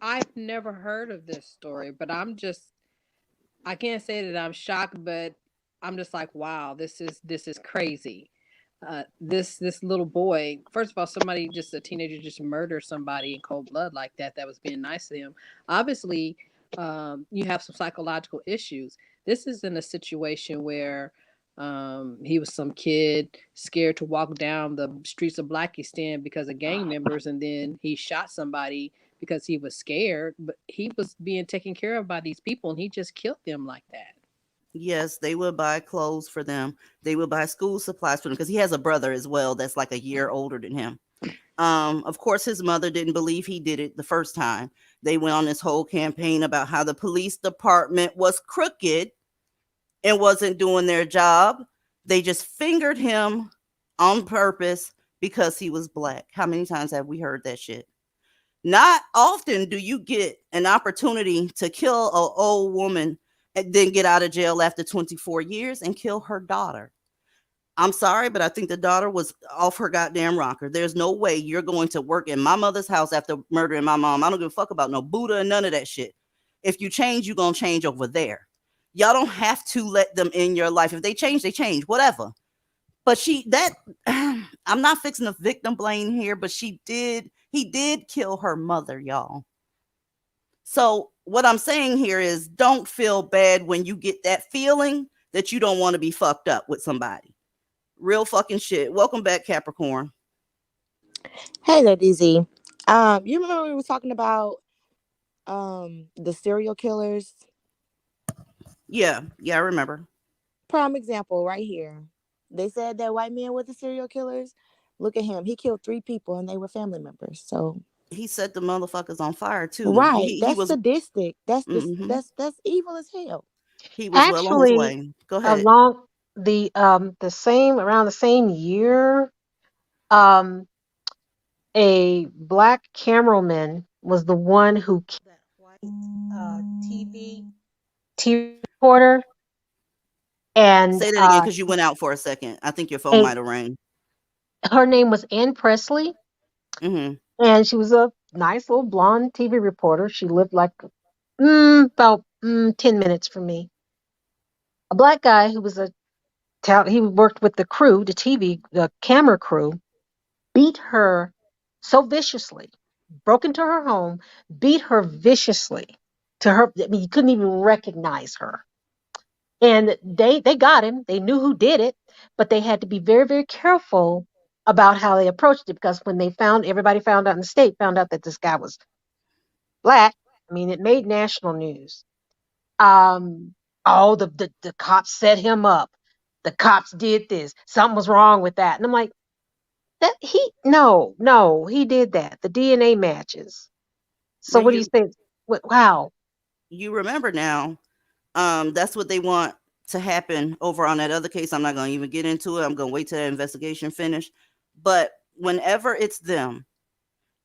S2: I've never heard of this story, but I can't say that I'm shocked, but I'm just like, wow, this is crazy. This little boy, first of all, somebody, just a teenager, just murdered somebody in cold blood like that was being nice to him. Obviously, you have some psychological issues. This is in a situation where he was some kid scared to walk down the streets of Blackistan because of gang members, and then he shot somebody because he was scared, but he was being taken care of by these people and he just killed them like that.
S1: Yes, they would buy clothes for them. They would buy school supplies for them because he has a brother as well that's like a year older than him. Of course, his mother didn't believe he did it the first time. They went on this whole campaign about how the police department was crooked and wasn't doing their job. They just fingered him on purpose because he was black. How many times have we heard that shit? Not often do you get an opportunity to kill an old woman and then get out of jail after 24 years and kill her daughter. I'm sorry, but I think the daughter was off her goddamn rocker. There's no way you're going to work in my mother's house after murdering my mom. I don't give a fuck about no Buddha and none of that shit. If you change, you're going to change over there. Y'all don't have to let them in your life. If they change, whatever. But I'm not fixing the victim blame here, but he did kill her mother, y'all. So what I'm saying here is don't feel bad when you get that feeling that you don't want to be fucked up with somebody. Real fucking shit. Welcome back, Capricorn.
S8: Hey there, DZ. You remember we were talking about the serial killers?
S1: Yeah, I remember.
S8: Prime example right here. They said that white men were the serial killers, Look at him. He killed 3 people and they were family members. So
S1: He set the motherfuckers on fire too.
S8: right,
S1: He
S8: that's
S1: was
S8: sadistic. That's this.
S1: hmm
S8: That's evil as hell.
S1: he was well on his
S12: Actually,
S1: way. Go ahead.
S12: along the same around the same year, um, a black cameraman was the one who killed that white TV reporter, and
S1: Say that again because you went out for a second. I think your phone
S12: a,
S1: might have rang.
S12: her name was Ann Presley,
S1: Hmm.
S12: and she was a nice little blonde TV reporter. She lived like about 10 minutes from me. A black guy who was he worked with the crew, the camera crew, beat her so viciously, broke into her home, beat her viciously to her. I mean, you couldn't even recognize her. And they got him. They knew who did it, but they had to be very, very careful about how they approached it, because when everybody found out in the state, found out that this guy was black. I mean, it made national news. Um, oh, the cops set him up. The cops did this. Something was wrong with that. And I'm like, that no, he did that. The DNA matches. So
S1: Well,
S12: what do you think? Wow.
S1: you remember now. That's what they want to happen over on that other case. I'm not going to even get into it. I'm going to wait till the investigation finish. But whenever it's them,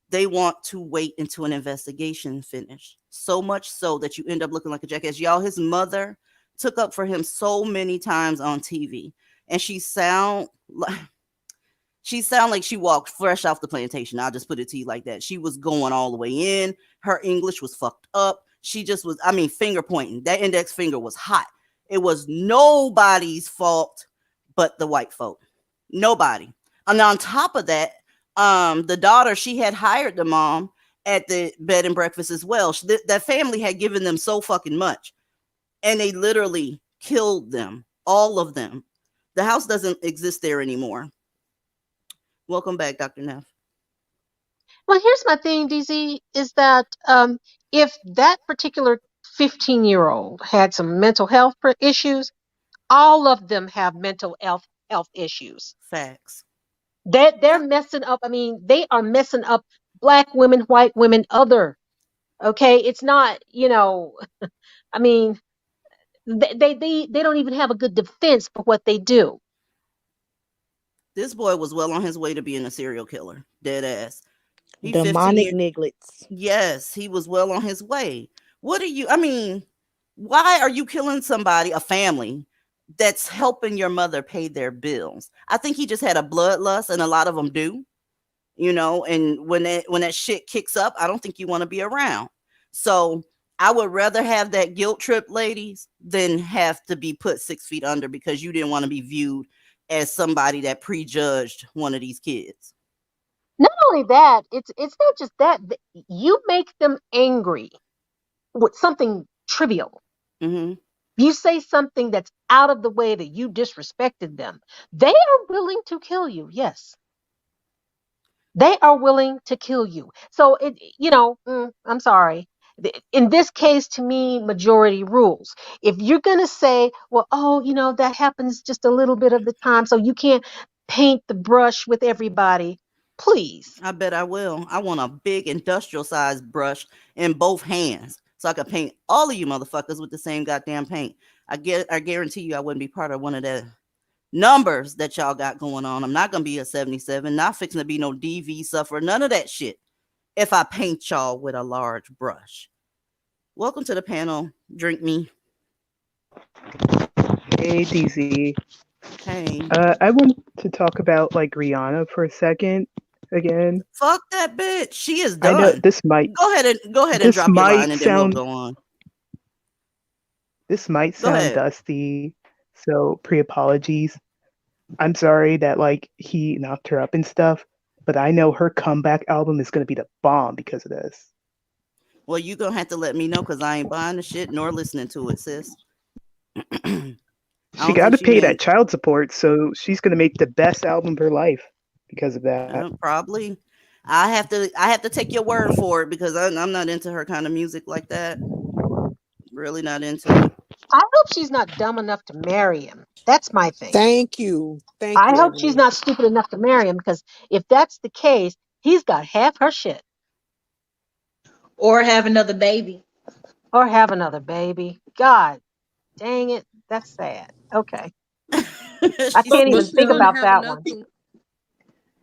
S1: they want to wait until an investigation finish. So much so that you end up looking like a jackass. Y'all, his mother took up for him so many times on TV, and she sound like she walked fresh off the plantation. I'll just put it to you like that. She was going all the way in. Her English was fucked up. She just was, finger pointing. That index finger was hot. It was nobody's fault but the white folk. Nobody. And on top of that, the daughter, she had hired the mom at the bed and breakfast as well. That family had given them so fucking much. And they literally killed them. All of them. The house doesn't exist there anymore. Welcome back, Dr. Neff.
S12: Well, here's my thing, DZ, is that if that particular 15-year-old had some mental health issues, all of them have mental health issues.
S1: Facts.
S12: They're messing up. I mean, they are messing up black women, white women, other. Okay, it's not, I mean, they don't even have a good defense for what they do.
S1: This boy was well on his way to being a serial killer. Dead ass. He
S8: Demonic nigglets.
S1: Yes, he was well on his way. Why are you killing somebody, a family, that's helping your mother pay their bills? I think he just had a bloodlust, and a lot of them do, and when that shit kicks up, I don't think you want to be around. So I would rather have that guilt trip, ladies, than have to be put 6 feet under because you didn't want to be viewed as somebody that prejudged one of these kids.
S12: Not only that, it's not just that. You make them angry with something trivial.
S1: Mm-hmm.
S12: You say something that's out of the way, that you disrespected them. They are willing to kill you. Yes. They are willing to kill you. So I'm sorry. In this case, to me, majority rules. If you're going to say, well, that happens just a little bit of the time, so you can't paint the brush with everybody, please.
S1: I bet I will. I want a big industrial sized brush in both hands so I could paint all of you motherfuckers with the same goddamn paint. I guarantee you I wouldn't be part of one of the numbers that y'all got going on. I'm not going to be a 77, not fixing to be no DV sufferer, none of that shit if I paint y'all with a large brush. Welcome to the panel. Drink me.
S13: Hey, DZ.
S1: Hey.
S13: I want to talk about Rihanna for a second again.
S1: Fuck that bitch. She is done.
S13: I know this might
S1: go ahead and drop your line and then we'll go on.
S13: This might sound dusty, so pre-apologies. I'm sorry that he knocked her up and stuff, but I know her comeback album is gonna be the bomb because of this.
S1: Well, you gonna have to let me know because I ain't buying the shit nor listening to it, sis.
S13: She got to pay that child support, so she's gonna make the best album of her life because of that.
S1: Probably. I have to take your word for it because I'm not into her kind of music like that. Really not into it.
S12: I hope she's not dumb enough to marry him. That's my thing.
S3: Thank you. Thank
S12: I
S3: you,
S12: hope she's
S3: Ebony.
S12: not stupid enough to marry him, because if that's the case, he's got half her shit.
S5: Or have another baby.
S12: Or have another baby. God dang it. That's sad. Okay. I
S1: She
S2: But
S12: can't
S1: said
S2: but
S12: even
S2: she's
S12: think
S1: no.
S2: gonna
S12: about
S2: have
S12: that
S2: another
S12: one.
S2: one.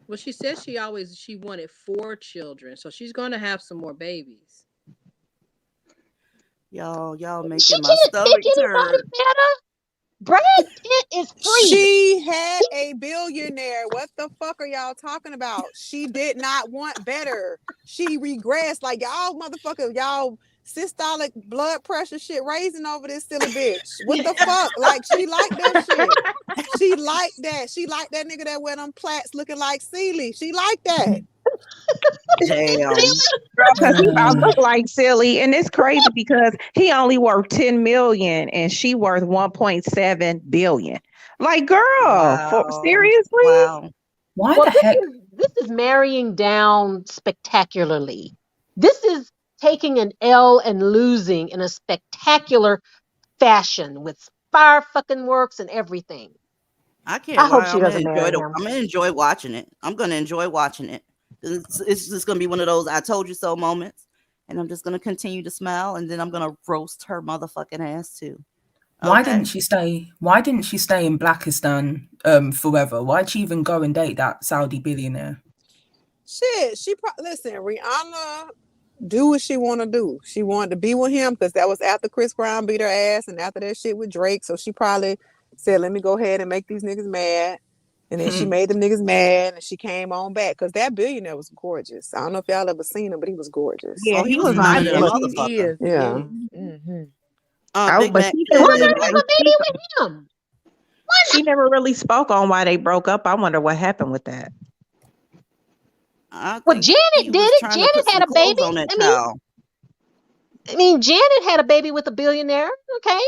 S2: Well, she said she wanted 4 children, so she's gonna have some more babies.
S1: Y'all
S12: She
S1: making my
S12: can't pick
S1: stomach
S12: anybody
S1: turn.
S12: better. Brad Pitt is free.
S3: She had a billionaire. What the fuck are y'all talking about? She did not want better. She regressed. Like y'all motherfuckers, y'all systolic blood pressure shit raising over this silly bitch. What the fuck? Like she liked that shit. She liked that. She liked that nigga that wear them plaits looking like Celie. She liked that.
S1: Damn.
S4: Girl, because he about
S11: Uh,
S4: look like silly, and it's crazy because he only worth 10 million and she worth 1.7 billion. Like, girl, for
S1: Wow.
S4: seriously?
S1: Wow.
S11: why
S12: Well,
S11: the heck?
S12: this is marrying down spectacularly. This is taking an L and losing in a spectacular fashion with fire fucking works and everything.
S1: I
S12: I
S1: can't
S12: hope
S1: lie.
S12: she
S1: I'm gonna
S12: doesn't
S1: enjoy
S12: marry
S1: the.
S12: him.
S1: I'm gonna enjoy watching it. I'm gonna enjoy watching it. It's just gonna be one of those "I told you so" moments, and I'm just gonna continue to smile, and then I'm gonna roast her motherfucking ass too.
S11: Why
S1: Okay.
S11: didn't she stay? Why didn't she stay in Blackistan forever? Why'd she even go and date that Saudi billionaire?
S3: Shit. Listen, Rihanna do what she want to do. She wanted to be with him because that was after Chris Brown beat her ass and after that shit with Drake. So she probably said, let me go ahead and make these niggas mad. And then she made them niggas mad and she came on back because that billionaire was gorgeous. I don't know if y'all ever seen him, but he was gorgeous.
S4: Yeah,
S1: Oh, he
S4: he
S1: was
S4: was
S1: finer
S4: nice,
S1: than a
S2: Yes,
S4: but
S2: he
S1: motherfucker.
S2: is.
S3: Yeah.
S2: Mm-hmm.
S1: Big
S4: but
S1: Mac
S4: she
S12: Why
S4: didn't
S1: said
S4: really
S1: that
S12: not
S1: white.
S12: have
S4: really
S12: a baby
S4: speak.
S12: with him? Why
S4: She never really spoke on why they broke up. I wonder what happened with that.
S1: I
S12: Well,
S1: think
S12: Janet
S1: he
S12: did
S1: was
S12: it.
S1: trying to put
S12: Janet had
S1: some
S12: a baby.
S1: clothes on that
S12: I mean,
S1: child.
S12: Janet had a baby with a billionaire. Okay,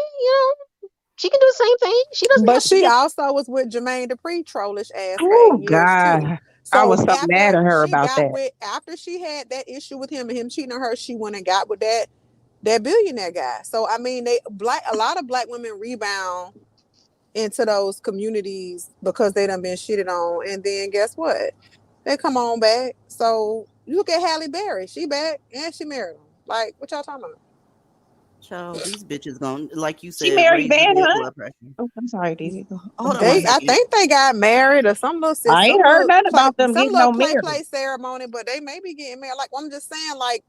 S12: she can do the same thing. She doesn't
S3: But
S12: have to
S3: she
S12: get.
S3: also was with Jermaine Dupri trollish ass for
S4: Oh
S3: 8 years too.
S4: God. I was
S3: So
S4: so mad
S3: after
S4: at her
S3: she
S4: about
S3: got
S4: that.
S3: with after she had that issue with him and him cheating on her, she went and got with that billionaire guy. So I mean a lot of black women rebound into those communities because they done been shitted on. And then guess what? They come on back. So look at Halle Berry. She back and she married him. Like, what y'all talking about?
S1: Child, these bitches gonna, like you
S4: She
S1: said,
S4: married
S1: raise the
S4: Van
S1: dead
S4: Hunt.
S1: blood pressure.
S4: Oh, I'm sorry, Didi.
S1: Hold on one
S3: They, I
S1: second.
S3: think they got married or
S4: I ain't heard nothing about them
S3: some
S4: getting
S3: little
S4: no married.
S3: play ceremony, but they may be getting married. Like I'm just saying, like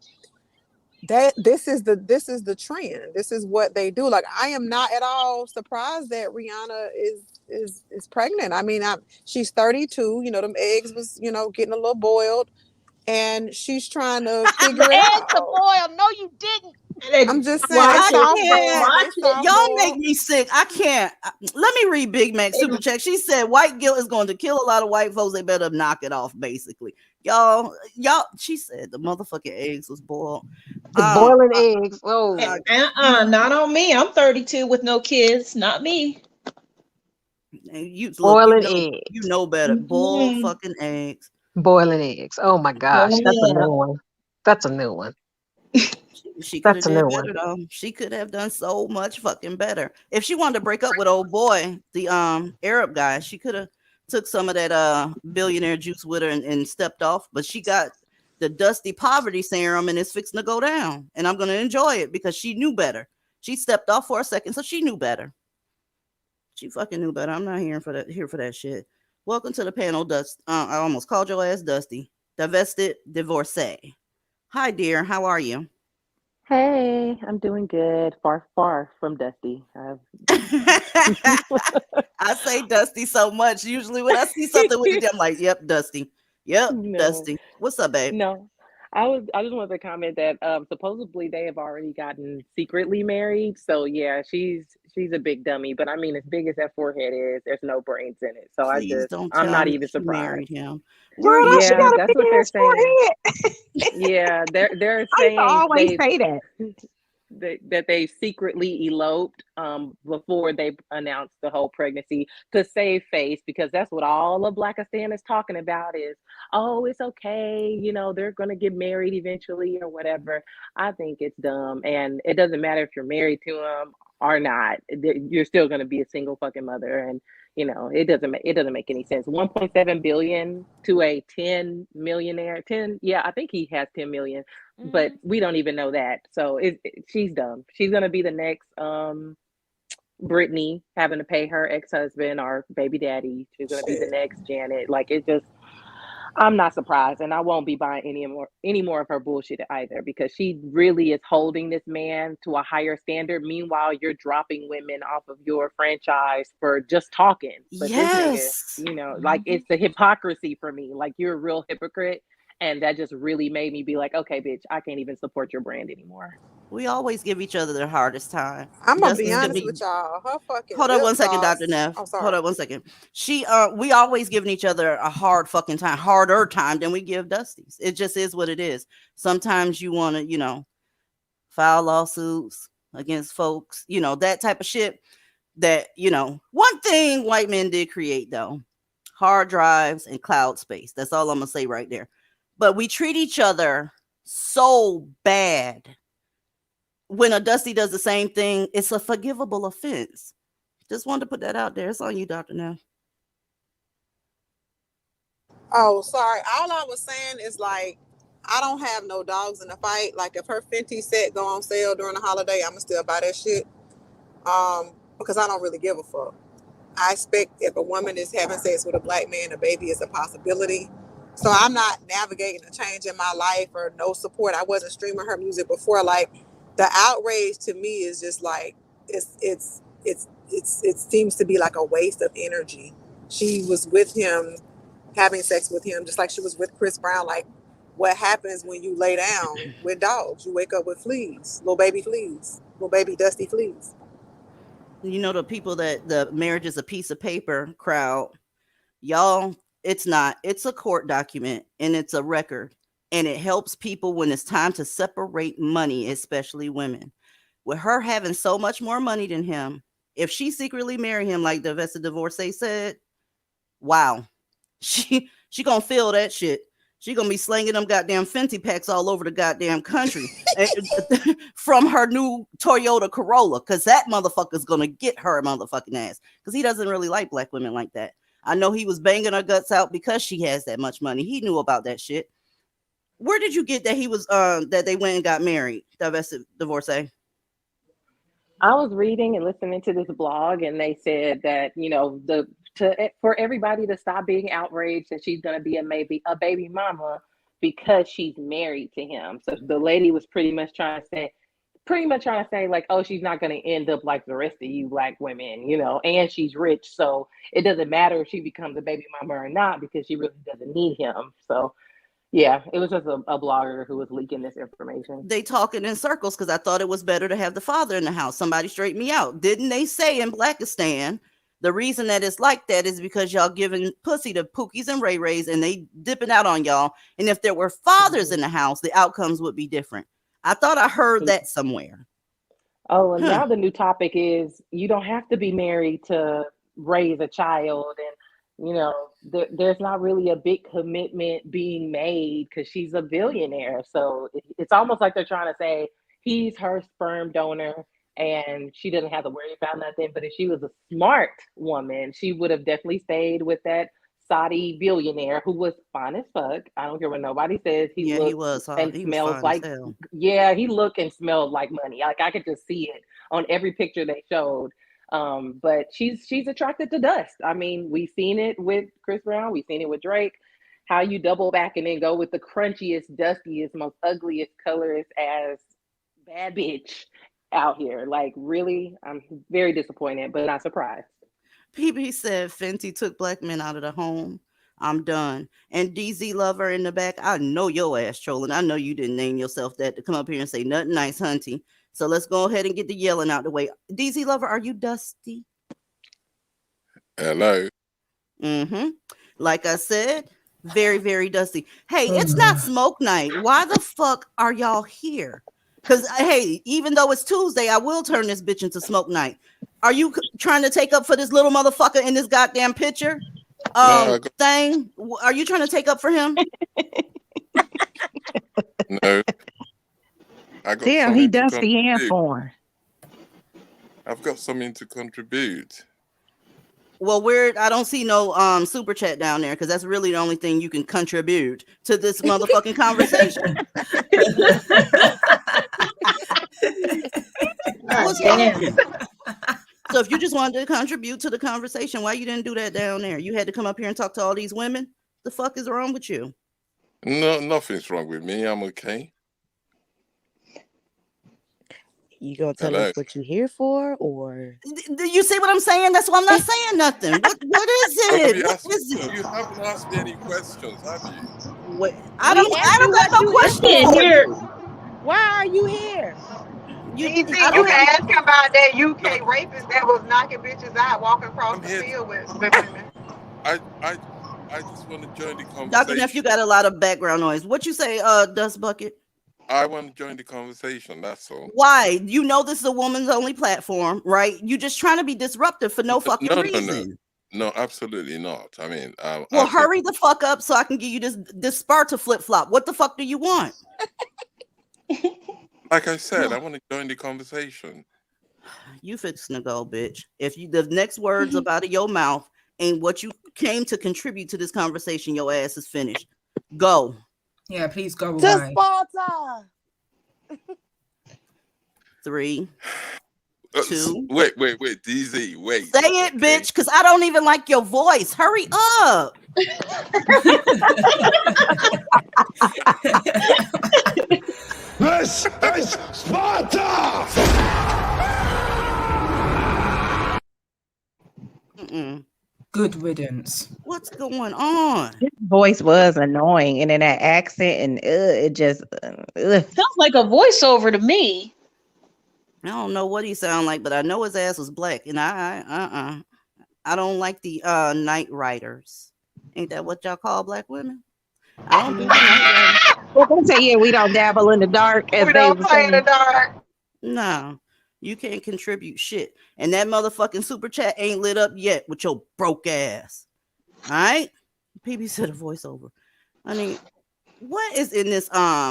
S3: that. This is the trend. This is what they do. Like I am not at all surprised that Rihanna is pregnant. I mean, she's 32. You know, them eggs was getting a little boiled, and she's trying to
S12: The
S3: figure it
S12: eggs are
S3: out.
S12: boiled. No, you didn't.
S3: I'm just saying they
S1: I
S3: soft
S1: can't.
S3: boiled. They
S5: Watch it.
S3: soft
S1: Y'all make
S3: boiled.
S1: me sick. I can't. Let me read Big Mac Super Check. She said white guilt is going to kill a lot of white folks. They better knock it off, basically. Y'all, she said the motherfucking eggs was boiled.
S12: The boiling eggs. Oh,
S5: Not on me. I'm 32 with no kids. Not me.
S1: You look,
S12: boiling
S1: you
S12: eggs.
S1: know better. Boiled
S5: Mm-hmm.
S1: fucking eggs.
S12: Boiling eggs. Oh my gosh, that's a
S5: Yeah.
S12: new one. That's a new one.
S1: She could have
S12: That's a
S1: did
S12: new one.
S1: better though. She could have done so much fucking better. If she wanted to break up with old boy, the Arab guy, she could have took some of that billionaire juice with her and stepped off. But she got the dusty poverty serum and it's fixing to go down. And I'm gonna enjoy it because she knew better. She stepped off for a second, so she knew better. She fucking knew better. I'm not here for that shit. Welcome to the panel, Dust. I almost called your ass Dusty. Divested divorcee. Hi, dear. How are you?
S14: Hey, I'm doing good. Far, far from Dusty.
S1: I say Dusty so much. Usually when I see something with it, I'm like, yep, Dusty. Yep,
S14: No,
S1: Dusty. What's up, babe?
S14: no. I just wanted to comment that supposedly they have already gotten secretly married. So yeah, she's a big dummy. But I mean, as big as that forehead is, there's no brains in it. So
S1: Please don't
S14: I'm
S1: tell
S14: not
S1: me
S14: even
S1: she
S14: surprised.
S1: married him. Were
S4: Girl, don't she
S1: you?
S14: Yeah,
S4: got a
S14: that's
S4: big
S14: what they're
S4: ass
S14: saying.
S4: forehead?
S14: Yeah, they're
S4: I used to
S14: saying
S4: always say that.
S14: that they secretly eloped before they announced the whole pregnancy to save face, because that's what all of Blackistan is talking about is, oh, it's okay, you know, they're gonna get married eventually or whatever. I think it's dumb, and it doesn't matter if you're married to them or not. You're still gonna be a single fucking mother, and you know it doesn't make any sense. 1.7 billion to a 10 millionaire. 10, yeah, I think he has 10 million, but we don't even know that. So she's dumb. She's gonna be the next Brittany, having to pay her ex-husband or baby daddy. She's gonna be the next Janet. Like, it just, I'm not surprised, and I won't be buying any more of her bullshit either, because she really is holding this man to a higher standard. Meanwhile, you're dropping women off of your franchise for just talking. But this nigga, you know, like, it's the hypocrisy for me. Like, you're a real hypocrite, and that just really made me be like, okay, bitch, I can't even support your brand anymore.
S1: We always give each other the hardest time.
S3: I'm gonna be honest with y'all. Her fucking
S1: hold on
S3: lip
S1: one second,
S3: gloss.
S1: Dr. Neff.
S3: I'm sorry.
S1: Hold on one second. We always giving each other a hard fucking time, harder time than we give Dusty's. It just is what it is. Sometimes you want to, you know, file lawsuits against folks, you know, that type of shit. That, you know, one thing white men did create though, hard drives and cloud space. That's all I'm gonna say right there. But we treat each other so bad. When a Dusty does the same thing, it's a forgivable offense. Just wanted to put that out there. It's on you, Dr. Neff.
S3: Oh, sorry. All I was saying is, like, I don't have no dogs in the fight. Like, if her Fenty set go on sale during the holiday, I'ma still buy that shit. Because I don't really give a fuck. I expect if a woman is having sex with a black man, a baby is a possibility. So I'm not navigating a change in my life or no support. I wasn't streaming her music before. Like, the outrage to me is just like, it seems to be like a waste of energy. She was with him, having sex with him, just like she was with Chris Brown. Like, what happens when you lay down with dogs? You wake up with fleas, little baby dusty fleas.
S1: You know, the people that the marriage is a piece of paper crowd, y'all, it's not. It's a court document and it's a record. And it helps people when it's time to separate money, especially women. With her having so much more money than him, if she secretly marry him, like the vested divorcee said, wow, she gonna feel that shit. She gonna be slanging them goddamn Fenty packs all over the goddamn country from her new Toyota Corolla, because that motherfucker's gonna get her motherfucking ass, because he doesn't really like black women like that. I know he was banging her guts out because she has that much money. He knew about that shit. Where did you get that he was that they went and got married, divested divorcee?
S14: I was reading and listening to this blog, and they said that, you know, for everybody to stop being outraged that she's gonna be a baby mama because she's married to him. So the lady was pretty much trying to say like, oh, she's not gonna end up like the rest of you black women, you know, and she's rich, so it doesn't matter if she becomes a baby mama or not because she really doesn't need him. So yeah, it was just a blogger who was leaking this information.
S1: They talking in circles because I thought it was better to have the father in the house. Somebody straighten me out. Didn't they say in Blackistan, the reason that it's like that is because y'all giving pussy to Pookies and Ray Rays and they dipping out on y'all. And if there were fathers in the house, the outcomes would be different. I thought I heard that somewhere.
S14: Oh, and now the new topic is you don't have to be married to raise a child, and you know there's not really a big commitment being made because she's a billionaire. So it's almost like they're trying to say he's her sperm donor and she doesn't have to worry about nothing. But if she was a smart woman, she would have definitely stayed with that Saudi billionaire who was fine as fuck. I don't care what nobody says. He was and smells like, yeah, he looked and smelled like money. Like I could just see it on every picture they showed. But she's attracted to dust. I mean, we've seen it with Chris Brown. We've seen it with Drake. How you double back and then go with the crunchiest, dustiest, most ugliest, colorist ass bad bitch out here. Like, really, I'm very disappointed, but not surprised.
S1: PB said Fenty took black men out of the home. I'm done. And DZ Lover in the back, I know your ass trolling. I know you didn't name yourself that to come up here and say nothing nice, hunty. So let's go ahead and get the yelling out the way. DZ Lover, are you dusty?
S15: Hello.
S1: Mm-hmm. Like I said, very, very dusty. Hey, it's not smoke night. Why the fuck are y'all here? Because hey, even though it's Tuesday, I will turn this bitch into smoke night. Are you trying to take up for this little motherfucker in this goddamn picture? Thing? Are you trying to take up for him?
S15: No. I got
S4: Damn, he dusty and foreign.
S15: I've got something to contribute.
S1: Well, I don't see no super chat down there because that's really the only thing you can contribute to this motherfucking conversation. What's wrong? So if you just wanted to contribute to the conversation, why you didn't do that down there? You had to come up here and talk to all these women? The fuck is wrong with you?
S15: No, nothing's wrong with me. I'm okay.
S8: You gonna tell us what you're here for, or
S1: do you see what I'm saying? That's why I'm not saying nothing. What is it? What is it?
S15: You haven't asked me any questions, have you?
S1: What? I don't got no questions for you.
S8: Why are you here?
S3: You can ask him about that UK rapist that was knocking bitches out walking across the field with women.
S15: I just want to join the conversation.
S1: Dr. Neff, you got a lot of background noise. What you say, Dust Bucket?
S15: I want to join the conversation, that's all.
S1: Why? You know this is a woman's only platform, right? You just trying to be disruptive for no fucking reason.
S15: No, absolutely not. I mean,
S1: well, hurry the fuck up so I can give you this Sparta flip flop. What the fuck do you want?
S15: Like I said, I want to join the conversation.
S1: You fixing to go, bitch. If the next words up out of your mouth ain't what you came to contribute to this conversation, your ass is finished. Go.
S11: Yeah, please go away.
S8: To Sparta.
S1: 3, 2.
S15: Wait, DZ, wait.
S1: Say it, bitch, because I don't even like your voice. Hurry up.
S10: This is Sparta!
S11: Good riddance.
S1: What's going on?
S4: His voice was annoying, and then that accent, and it just
S12: sounds like a voiceover to me.
S1: I don't know what he sound like, but I know his ass was black, and I don't like the night riders. Ain't that what y'all call black women? I don't do the night riders.
S4: Well, they say, yeah, we don't dabble in the dark.
S3: We don't play in the dark.
S1: No, you can't contribute shit. And that motherfucking super chat ain't lit up yet with your broke ass. All right? PB said a voiceover. I mean, what is in this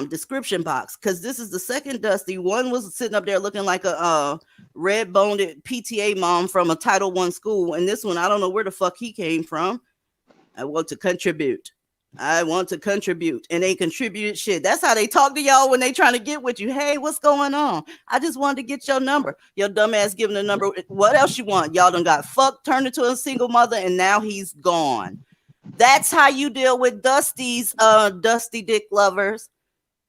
S1: description box? Because this is the second Dusty. One was sitting up there looking like a red-boned PTA mom from a Title I school. And this one, I don't know where the fuck he came from. I want to contribute. And they contributed shit. That's how they talk to y'all when they trying to get with you. Hey, what's going on? I just wanted to get your number. Your dumb ass giving the number. What else you want? Y'all done got fucked, turned into a single mother, and now he's gone. That's how you deal with Dusty's dusty dick lovers.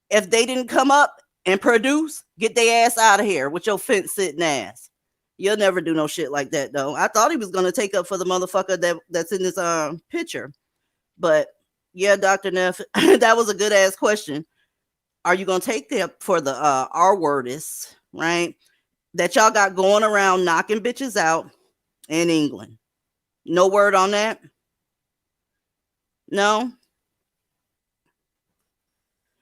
S1: If they didn't come up and produce, get their ass out of here with your fence sitting ass. You'll never do no shit like that, though. I thought he was gonna take up for the motherfucker that's in this picture, but. Yeah, Dr. Neff, that was a good ass question. Are you gonna take that for the R-wordists, right? That y'all got going around knocking bitches out in England? No word on that? No.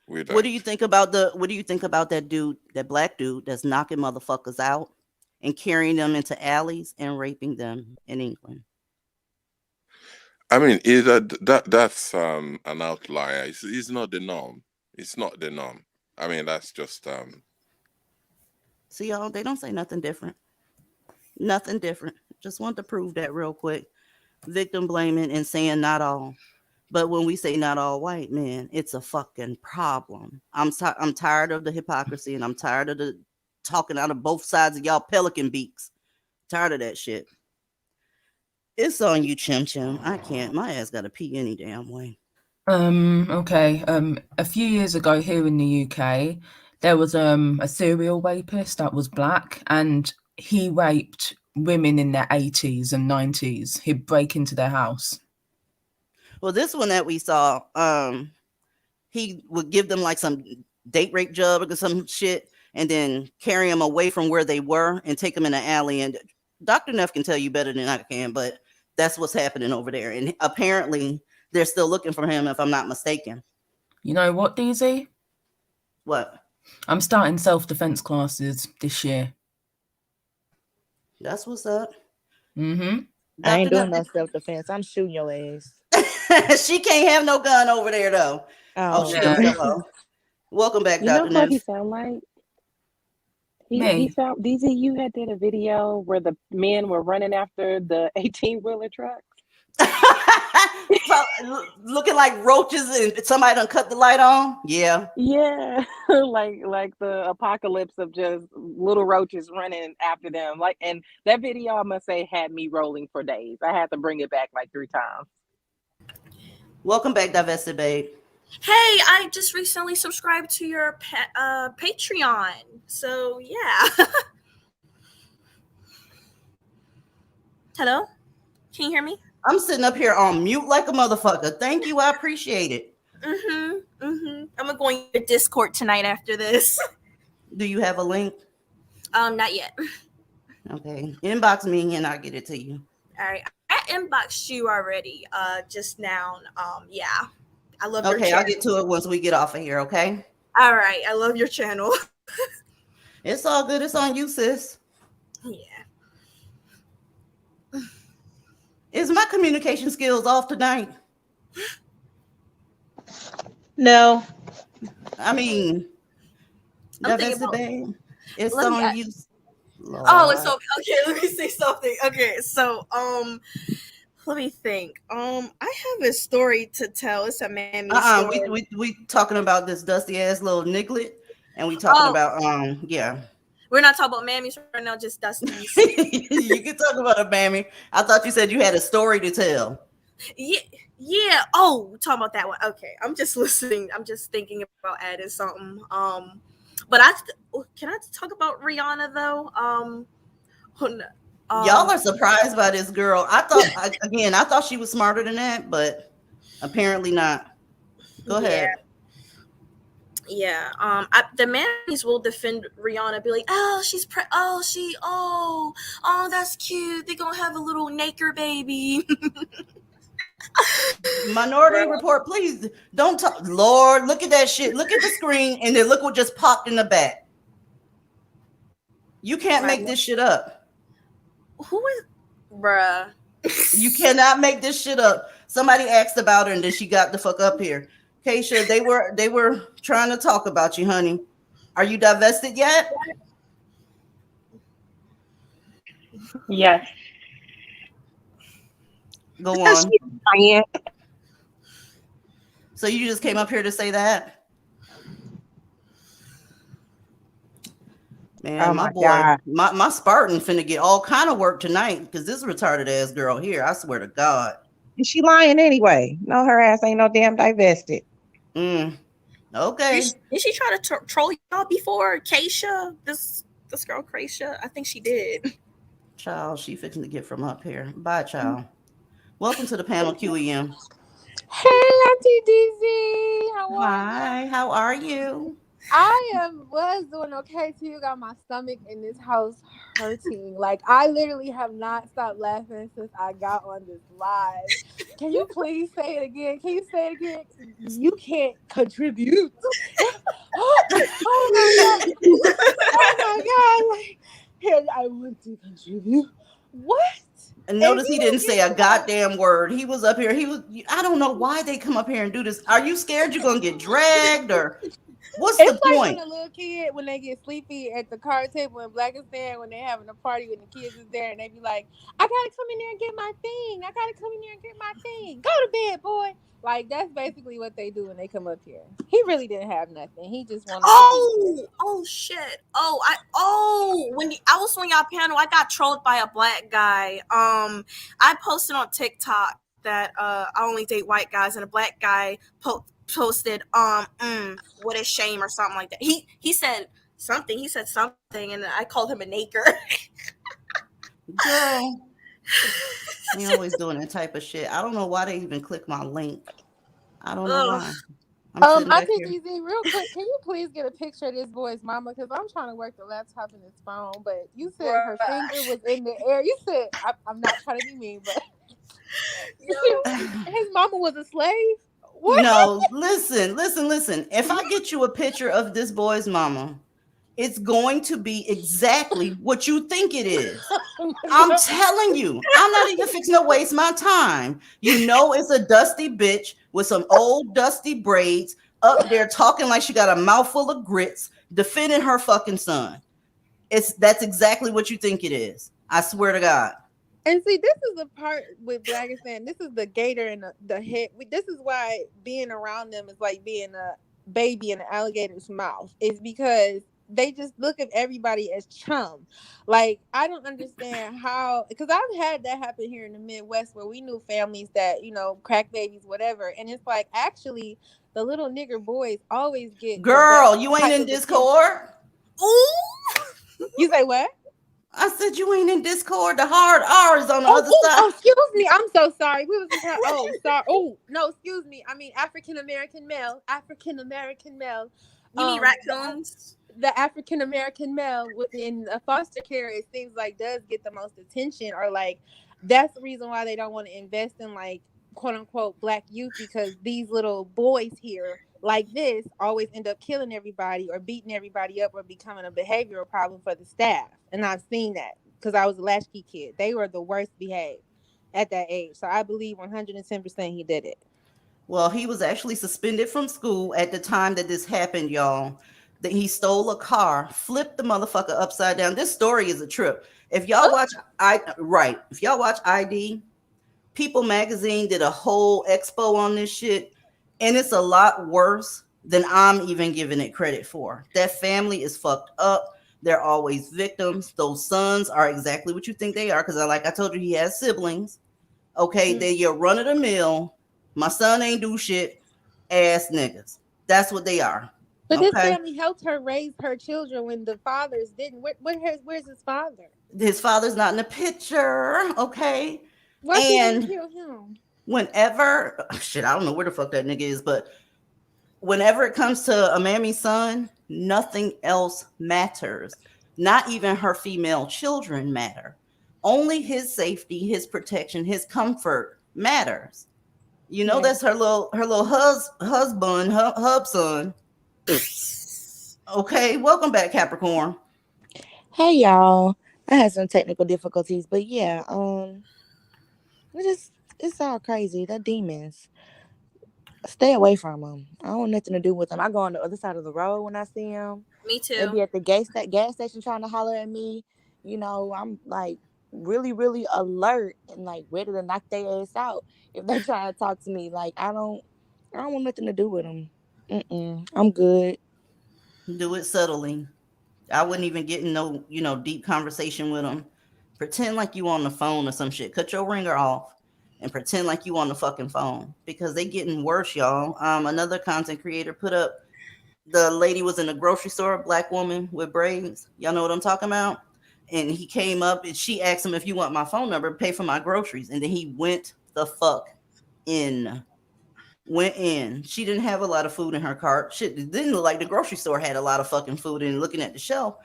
S1: What do you think about that dude, that black dude that's knocking motherfuckers out and carrying them into alleys and raping them in England?
S15: I mean, that's an outlier. It's not the norm. It's not the norm. I mean, that's just
S1: See, y'all, they don't say nothing different. Nothing different. Just want to prove that real quick. Victim blaming and saying not all. But when we say not all white men, it's a fucking problem. I'm tired of the hypocrisy, and I'm tired of the talking out of both sides of y'all pelican beaks. Tired of that shit. It's on you, Chim Chim. I can't. My ass got to pee any damn way.
S11: Okay. A few years ago here in the UK, there was a serial rapist that was black, and he raped women in their 80s and 90s. He'd break into their house.
S1: Well, this one that we saw, he would give them like some date rape job or some shit, and then carry them away from where they were and take them in an alley. And Dr. Neff can tell you better than I can, but that's what's happening over there. And apparently they're still looking for him, if I'm not mistaken.
S11: You know what, DZ?
S1: What?
S11: I'm starting self-defense classes this year.
S1: That's what's up.
S11: Mm-hmm.
S8: I ain't
S1: Dr.
S8: doing no
S1: Nuff,
S8: self-defense. I'm shooting your ass.
S1: she can't have no gun over there though. Oh,
S8: Oh.
S1: she done fell off. Welcome back,
S14: You know
S1: Dr.
S14: what he
S1: Neff.
S14: sound like? He
S11: Me.
S14: sound DZ. You had did a video where the men were running after the 18-wheeler trucks.
S1: Looking like roaches and somebody done cut the light on. Yeah.
S14: Yeah, like the apocalypse of just little roaches running after them. Like, and that video, I must say, had me rolling for days. I had to bring it back like 3 times.
S1: Welcome back, Divested Babe.
S6: Hey, I just recently subscribed to your Patreon. So, yeah. Hello? Can you hear me?
S1: I'm sitting up here on mute like a motherfucker. Thank you. I appreciate it.
S6: I'm going to go in your Discord tonight after this.
S1: Do you have a link?
S6: Not yet.
S1: Okay. Inbox me and I'll get it to you.
S6: All right. I inboxed you already just now. Yeah. I love your
S1: Okay,
S6: channel.
S1: I'll get to it once we get off of here, okay?
S6: All right. I love your channel.
S1: It's all good. It's on you, sis.
S6: Yeah.
S1: Is my communication skills off tonight?
S5: No.
S1: I mean, Divested
S6: about,
S1: Babe, it's
S6: let me
S1: on
S6: ask-
S1: you. Lord.
S6: Oh, it's okay. Let me say something. Okay, so let me think. I have a story to tell. It's a mammy story.
S1: We talking about this dusty ass little niglet, and we talking about yeah.
S6: We're not talking about mammies right now, just dusties.
S1: You can talk about a mammy. I thought you said you had a story to tell.
S6: Yeah. Oh, we're talking about that one. Okay, I'm just listening. I'm just thinking about adding something. But can I talk about Rihanna though?
S1: Y'all are surprised by this girl. I thought she was smarter than that, but apparently not. Go ahead.
S6: Yeah. The mammies will defend Rihanna, be like, oh, that's cute. They're gonna have a little naked baby.
S1: Minority Report, please don't talk. Lord, look at that shit. Look at the screen, and then look what just popped in the back. You can't make this shit up.
S6: Who is, bruh?
S1: You cannot make this shit up. Somebody asked about her, and then she got the fuck up here. Keisha, they were trying to talk about you, honey. Are you divested yet?
S16: Yes.
S1: Go on. So you just came up here to say that? Man,
S4: Oh
S1: my boy,
S4: God.
S1: my Spartan finna get all kind of work tonight because this retarded ass girl here, I swear to God.
S4: Is she lying anyway? No, her ass ain't no damn divested.
S1: Okay.
S6: Did she try to troll y'all before, Keisha? This girl, Keisha? I think she did.
S1: Child, she fixing to get from up here. Bye, child. Welcome to the panel, QEM.
S17: Hey, Auntie DZ.
S1: Hi, how are you?
S17: I was doing okay till you got my stomach in this house hurting. Like, I literally have not stopped laughing since I got on this live. Can you please say it again? Can you say it again? You can't contribute. Oh my God. Oh my God. Like, here, I want to contribute. What?
S1: And notice he didn't say a goddamn word. He was up here. I don't know why they come up here and do this. Are you scared you're going to get dragged or what's the point?
S17: It's like when a little kid, when they get sleepy at the card table in Blackistan, when they're having a party when the kids is there and they be like, I gotta come in there and get my thing. I gotta come in there and get my thing. Go to bed, boy. Like, that's basically what they do when they come up here. He really didn't have nothing. He just wanted
S6: Oh shit. When I was on y'all panel, I got trolled by a black guy. I posted on TikTok that I only date white guys, and a black guy posted what a shame or something like that. He said something. He said something, and I called him a naker.
S1: Girl, they always doing that type of shit. I don't know why they even click my link. I don't know why.
S17: Auntie DZ, real quick, can you please get a picture of this boy's mama? Because I'm trying to work the laptop in his phone, but you said her finger was in the air. You said, I'm not trying to be mean, but his mama was a slave? What?
S1: No, listen. If I get you a picture of this boy's mama, it's going to be exactly what you think it is.
S17: Oh my
S1: I'm
S17: God.
S1: telling you, I'm not even fixing to waste my time. You know, it's a dusty bitch with some old dusty braids up there talking like she got a mouthful of grits, defending her fucking son. That's exactly what you think it is. I swear to God.
S17: And see, this is the part with Black is saying this is the gator and the head. This is why being around them is like being a baby in an alligator's mouth. Is because they just look at everybody as chum. Like I don't understand how, because I've had that happen here in the Midwest where we knew families that crack babies, whatever, and it's like actually the little nigger boys always get the best
S1: Girl, you ain't
S17: type
S1: in
S17: of attention.
S1: Discord.
S17: Ooh, you say what?
S1: I said you ain't in Discord. The hard R is on the
S17: Oh,
S1: other
S17: oh,
S1: side.
S17: oh, excuse me. I'm so sorry. We was just sorry. Oh, no, excuse me. I mean African American male. African American male.
S6: You mean raccoons?
S17: The African American male within foster care, it seems like does get the most attention, or like that's the reason why they don't want to invest in like quote unquote Black youth, because these little boys here like this always end up killing everybody or beating everybody up or becoming a behavioral problem for the staff. And I've seen that because I was a latchkey kid. They were the worst behaved at that age. So I believe 110% he did it.
S1: Well, he was actually suspended from school at the time that this happened, y'all. That he stole a car, flipped the motherfucker upside down. This story is a trip. If y'all watch if y'all watch ID, People Magazine did a whole expo on this shit, and it's a lot worse than I'm even giving it credit for. That family is fucked up. They're always victims. Those sons are exactly what you think they are, because like I told you, he has siblings. Okay, they're your run of the mill. My son ain't do shit ass niggas. That's what they are.
S17: But this
S1: Okay.
S17: family helped her raise her children when the fathers didn't. Where's his father?
S1: His father's not in the picture. Okay.
S17: Why she didn't
S1: And
S17: kill him?
S1: whenever shit, I don't know where the fuck that nigga is, but whenever it comes to a mammy's son, nothing else matters. Not even her female children matter. Only his safety, his protection, his comfort matters. You know, that's her little husband, hub son. Okay, welcome back, Capricorn.
S8: Hey y'all. I had some technical difficulties, but yeah, it's all crazy. The demons. Stay away from them. I don't want nothing to do with them. I go on the other side of the road when I see them.
S6: Me too.
S8: They be at the gas station trying to holler at me. I'm like really, really alert and like ready to knock their ass out if they try to talk to me. Like I don't want nothing to do with them. I'm good.
S1: Do it subtly. I wouldn't even get in no, deep conversation with them. Pretend like you on the phone or some shit. Cut your ringer off and pretend like you on the fucking phone, because they getting worse, y'all. Another content creator put up, the lady was in a grocery store, a Black woman with braids. Y'all know what I'm talking about? And he came up and she asked him, if you want my phone number, pay for my groceries. And then he went the fuck in. Went in. She didn't have a lot of food in her cart. Shit, it didn't look like the grocery store had a lot of fucking food in, looking at the shelf.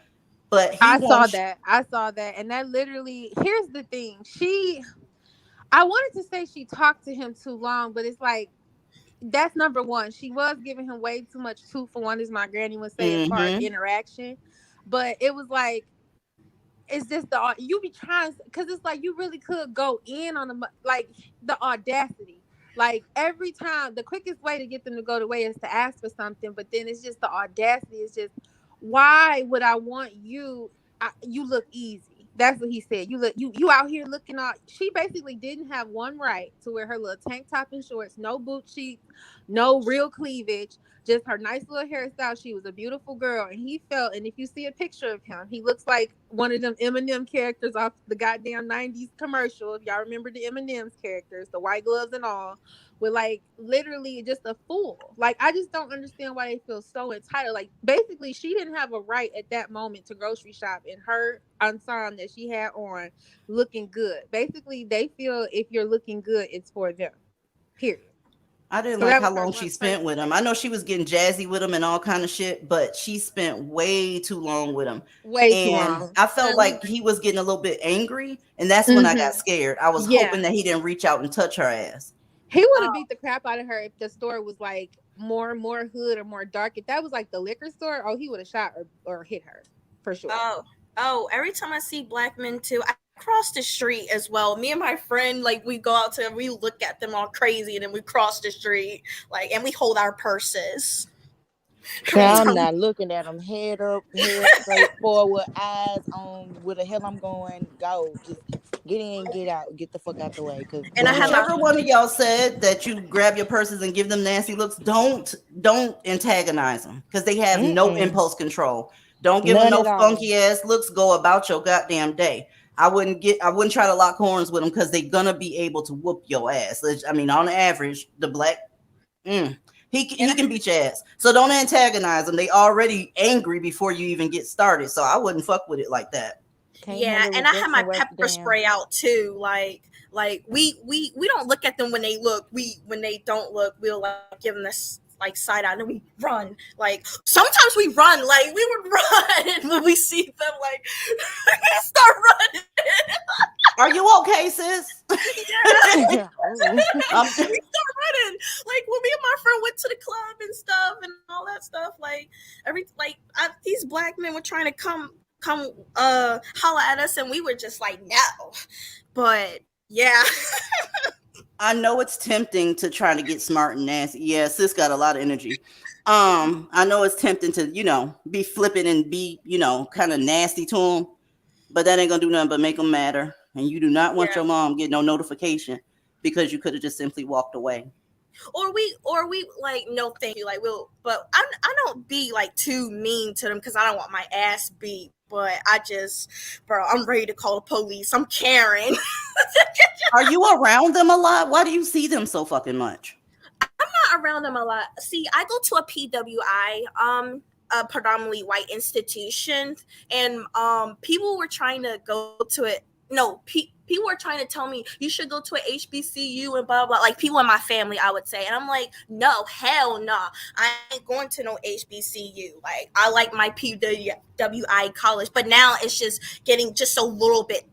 S1: But
S17: I saw that. And that literally, here's the thing. I wanted to say she talked to him too long, but it's like, that's number one. She was giving him way too much 2 for 1, as my granny would say, as far as interaction. But it was like, it's just you be trying, because it's like you really could go in on them, like the audacity. Like every time, the quickest way to get them to go away is to ask for something, but then it's just the audacity. It's just, why would I want you? You look easy. That's what he said. You out here looking all. She basically didn't have one right to wear her little tank top and shorts, no boot cheeks, no real cleavage, just her nice little hairstyle. She was a beautiful girl, and he felt. And if you see a picture of him, he looks like one of them Eminem characters off the goddamn '90s commercial. If y'all remember the Eminem's characters, the white gloves and all, with like literally just a fool. Like I just don't understand why they feel so entitled. Like basically, she didn't have a right at that moment to grocery shop in her ensemble that she had on, looking good. Basically, they feel if you're looking good, it's for them. Period.
S1: I didn't like how long she spent with him. I know she was getting jazzy with him and all kind of shit, but she spent way too long with him.
S17: Way too long.
S1: I felt like he was getting a little bit angry, and that's when I got scared. I was hoping that he didn't reach out and touch her ass.
S17: He would have
S6: Oh,
S17: beat the crap out of her if the store was like more hood or more dark. If that was like the liquor store, oh, he would have shot or hit her for sure.
S6: oh, every time I see black men too, I cross the street as well. Me and my friend, like we go out to, we look at them all crazy, and then we cross the street, like, and we hold our purses. Every
S8: Child, I'm
S6: time.
S8: not looking at them. Head up, head straight forward, eyes on where the hell I'm going. Go, just get in, get out, get the fuck out the way. Cause
S6: And I have my
S1: Whichever one of y'all said that you grab your purses and give them nasty looks, don't antagonize them because they have no impulse control. Don't give them
S8: none
S1: no
S8: at all.
S1: funky ass looks. Go about your goddamn day. I wouldn't try to lock horns with them because they're gonna be able to whoop your ass. I mean, on average, the black he can beat your ass. So don't antagonize them. They already angry before you even get started. So I wouldn't fuck with it like that.
S8: Can't
S6: Yeah,
S8: handle
S6: and I have my
S8: rejection worth a
S6: pepper
S8: damn.
S6: spray out too. Like we don't look at them when they look. When they don't look, we'll like give them this like side eye, and then we run. Like sometimes we run. Like we would run when we see them. Like start running.
S1: Are you okay, sis?
S6: Yeah.
S8: Oh.
S6: We start running. Like when me and my friend went to the club and stuff and all that stuff. Like these black men were trying to come holla at us, and we were just like no. But yeah.
S1: I know it's tempting to try to get smart and nasty. Yeah, sis got a lot of energy. I know it's tempting to, be flipping and be, kind of nasty to them, but that ain't gonna do nothing but make them madder. And you do not want your mom get no notification because you could have just simply walked away.
S6: Or we like no thank you, like but I don't be like too mean to them because I don't want my ass beat. But I'm ready to call the police. I'm Karen.
S1: Are you around them a lot? Why do you see them so fucking much?
S6: I'm not around them a lot. See, I go to a PWI, a predominantly white institution, and people were trying to go to it. No, people were trying to tell me you should go to an HBCU and blah blah. Like people in my family, I would say, and I'm like, no, hell no, I ain't going to no HBCU. Like I like my PWI college, but now it's just getting just a little bit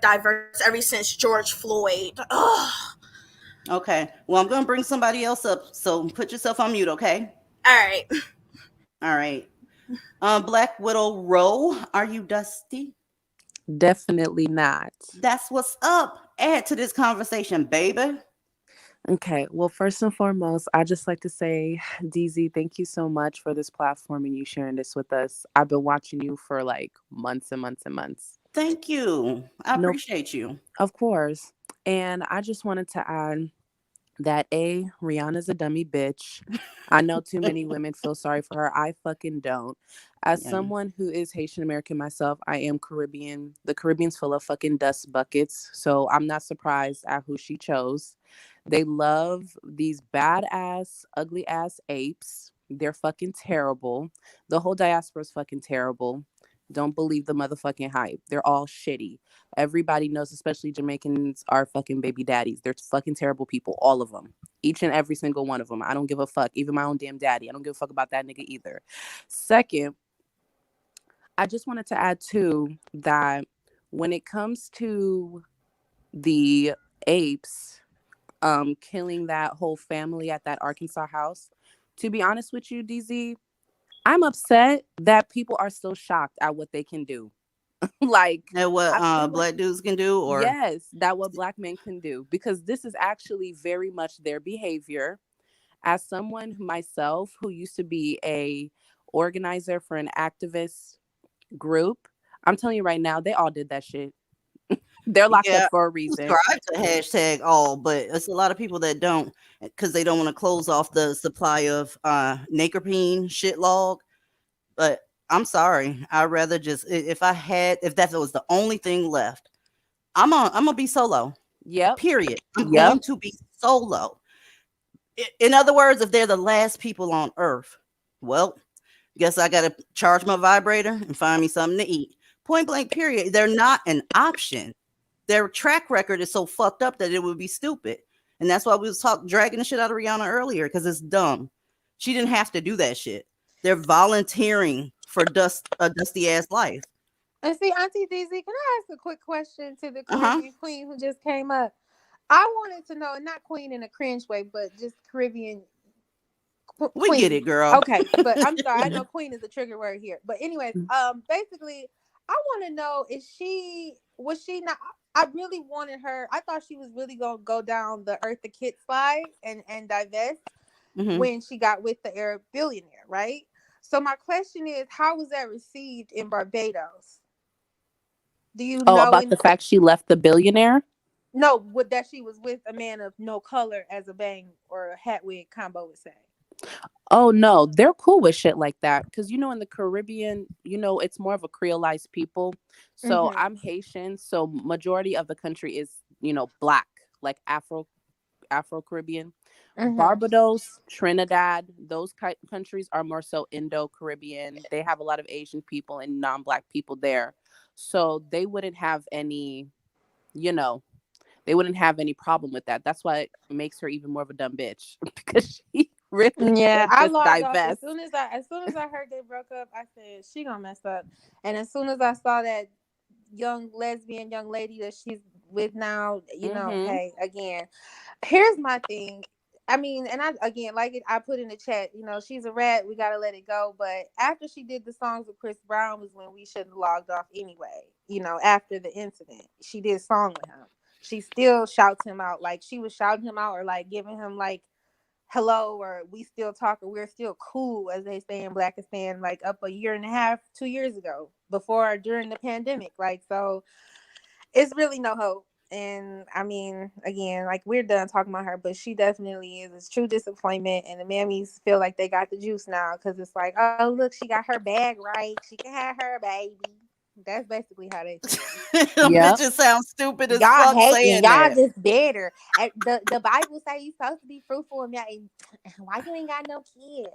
S6: diverse ever since George Floyd. Ugh.
S1: Okay. Well, I'm gonna bring somebody else up. So put yourself on mute, okay?
S6: All right.
S1: All right. Black Widow Rowe, are you dusty?
S18: Definitely not.
S1: That's what's up. Add to this conversation, baby.
S18: Okay. Well, first and foremost, I just like to say, DZ, thank you so much for this platform and you sharing this with us. I've been watching you for like months and months and months.
S1: Thank you. I appreciate you.
S18: Of course. And I just wanted to add that Rihanna's a dummy bitch. I know too many women feel sorry for her. I fucking don't. As someone who is Haitian American myself, I am Caribbean. The Caribbean's full of fucking dust buckets. So I'm not surprised at who she chose. They love these badass, ugly ass apes. They're fucking terrible. The whole diaspora is fucking terrible. Don't believe the motherfucking hype. They're all shitty. Everybody knows, especially Jamaicans, are fucking baby daddies. They're fucking terrible people, all of them. Each and every single one of them. I don't give a fuck. Even my own damn daddy. I don't give a fuck about that nigga either. Second, I just wanted to add too that when it comes to the apes killing that whole family at that Arkansas house, to be honest with you, DZ, I'm upset that people are still shocked at what they can do. Like
S1: at what black dudes can do, or
S18: yes, that what black men can do, because this is actually very much their behavior. As someone myself who used to be a organizer for an activist group, I'm telling you right now, they all did that shit. They're locked up for a reason.
S1: Subscribe to hashtag all, but it's a lot of people that don't because they don't want to close off the supply of nicotine shit log. But I'm sorry, I'd rather just if that was the only thing left, I'm gonna be solo.
S18: Yep.
S1: Period. I'm going to be solo. In other words, if they're the last people on earth, well, guess I gotta charge my vibrator and find me something to eat. Point blank, period. They're not an option. Their track record is so fucked up that it would be stupid. And that's why we was dragging the shit out of Rihanna earlier, because it's dumb. She didn't have to do that shit. They're volunteering for a dusty ass life.
S17: And see, Auntie DZ, can I ask a quick question to the Caribbean queen who just came up? I wanted to know, not queen in a cringe way, but just Caribbean
S1: We get
S17: queen.
S1: it, girl.
S17: Okay, but I'm sorry. I know queen is a trigger word here. But anyways, basically, I want to know, was she not? I really wanted her. I thought she was really gonna go down the Eartha Kitt slide and divest when she got with the Arab billionaire, right? So my question is, how was that received in Barbados? Do you
S18: Oh,
S17: know
S18: about the fact she left the billionaire?
S17: No, with that she was with a man of no color, as a bang or a hat wig combo would say.
S18: Oh no, they're cool with shit like that because in the Caribbean, it's more of a creolized people. So
S17: Mm-hmm.
S18: I'm Haitian, so majority of the country is black, like Afro Caribbean.
S17: Mm-hmm.
S18: Barbados, Trinidad, those countries are more so Indo Caribbean. They have a lot of Asian people and non-black people there, so they wouldn't have any, you know, they wouldn't have any problem with that. That's why it makes her even more of a dumb bitch because she really
S17: Yeah,
S18: should
S17: I
S18: just
S17: logged off
S18: divest.
S17: as soon as I heard they broke up. I said she gonna mess up, and as soon as I saw that young lesbian young lady that she's with now,
S18: Mm-hmm.
S17: hey, again, here's my thing. I mean, and I again, like I put in the chat, she's a rat. We gotta let it go. But after she did the songs with Chris Brown was when we should have logged off anyway. After the incident, she did a song with him. She still shouts him out, like she was shouting him out or like giving him like hello or we still talk or we're still cool, as they say in Blackistan, like up a year and a half, 2 years ago, before or during the pandemic. Like, so it's really no hope. And I mean, again, like we're done talking about her, but she definitely is a true disappointment. And the mammies feel like they got the juice now because it's like, oh, look, she got her bag right. She can have her baby. That's basically how they feel.
S1: Them
S18: Yep.
S1: bitches sound stupid as
S17: Y'all
S1: fuck
S17: hating.
S1: saying
S17: Y'all
S1: that.
S17: just better. The Bible say you supposed to be fruitful and why you ain't got no kids?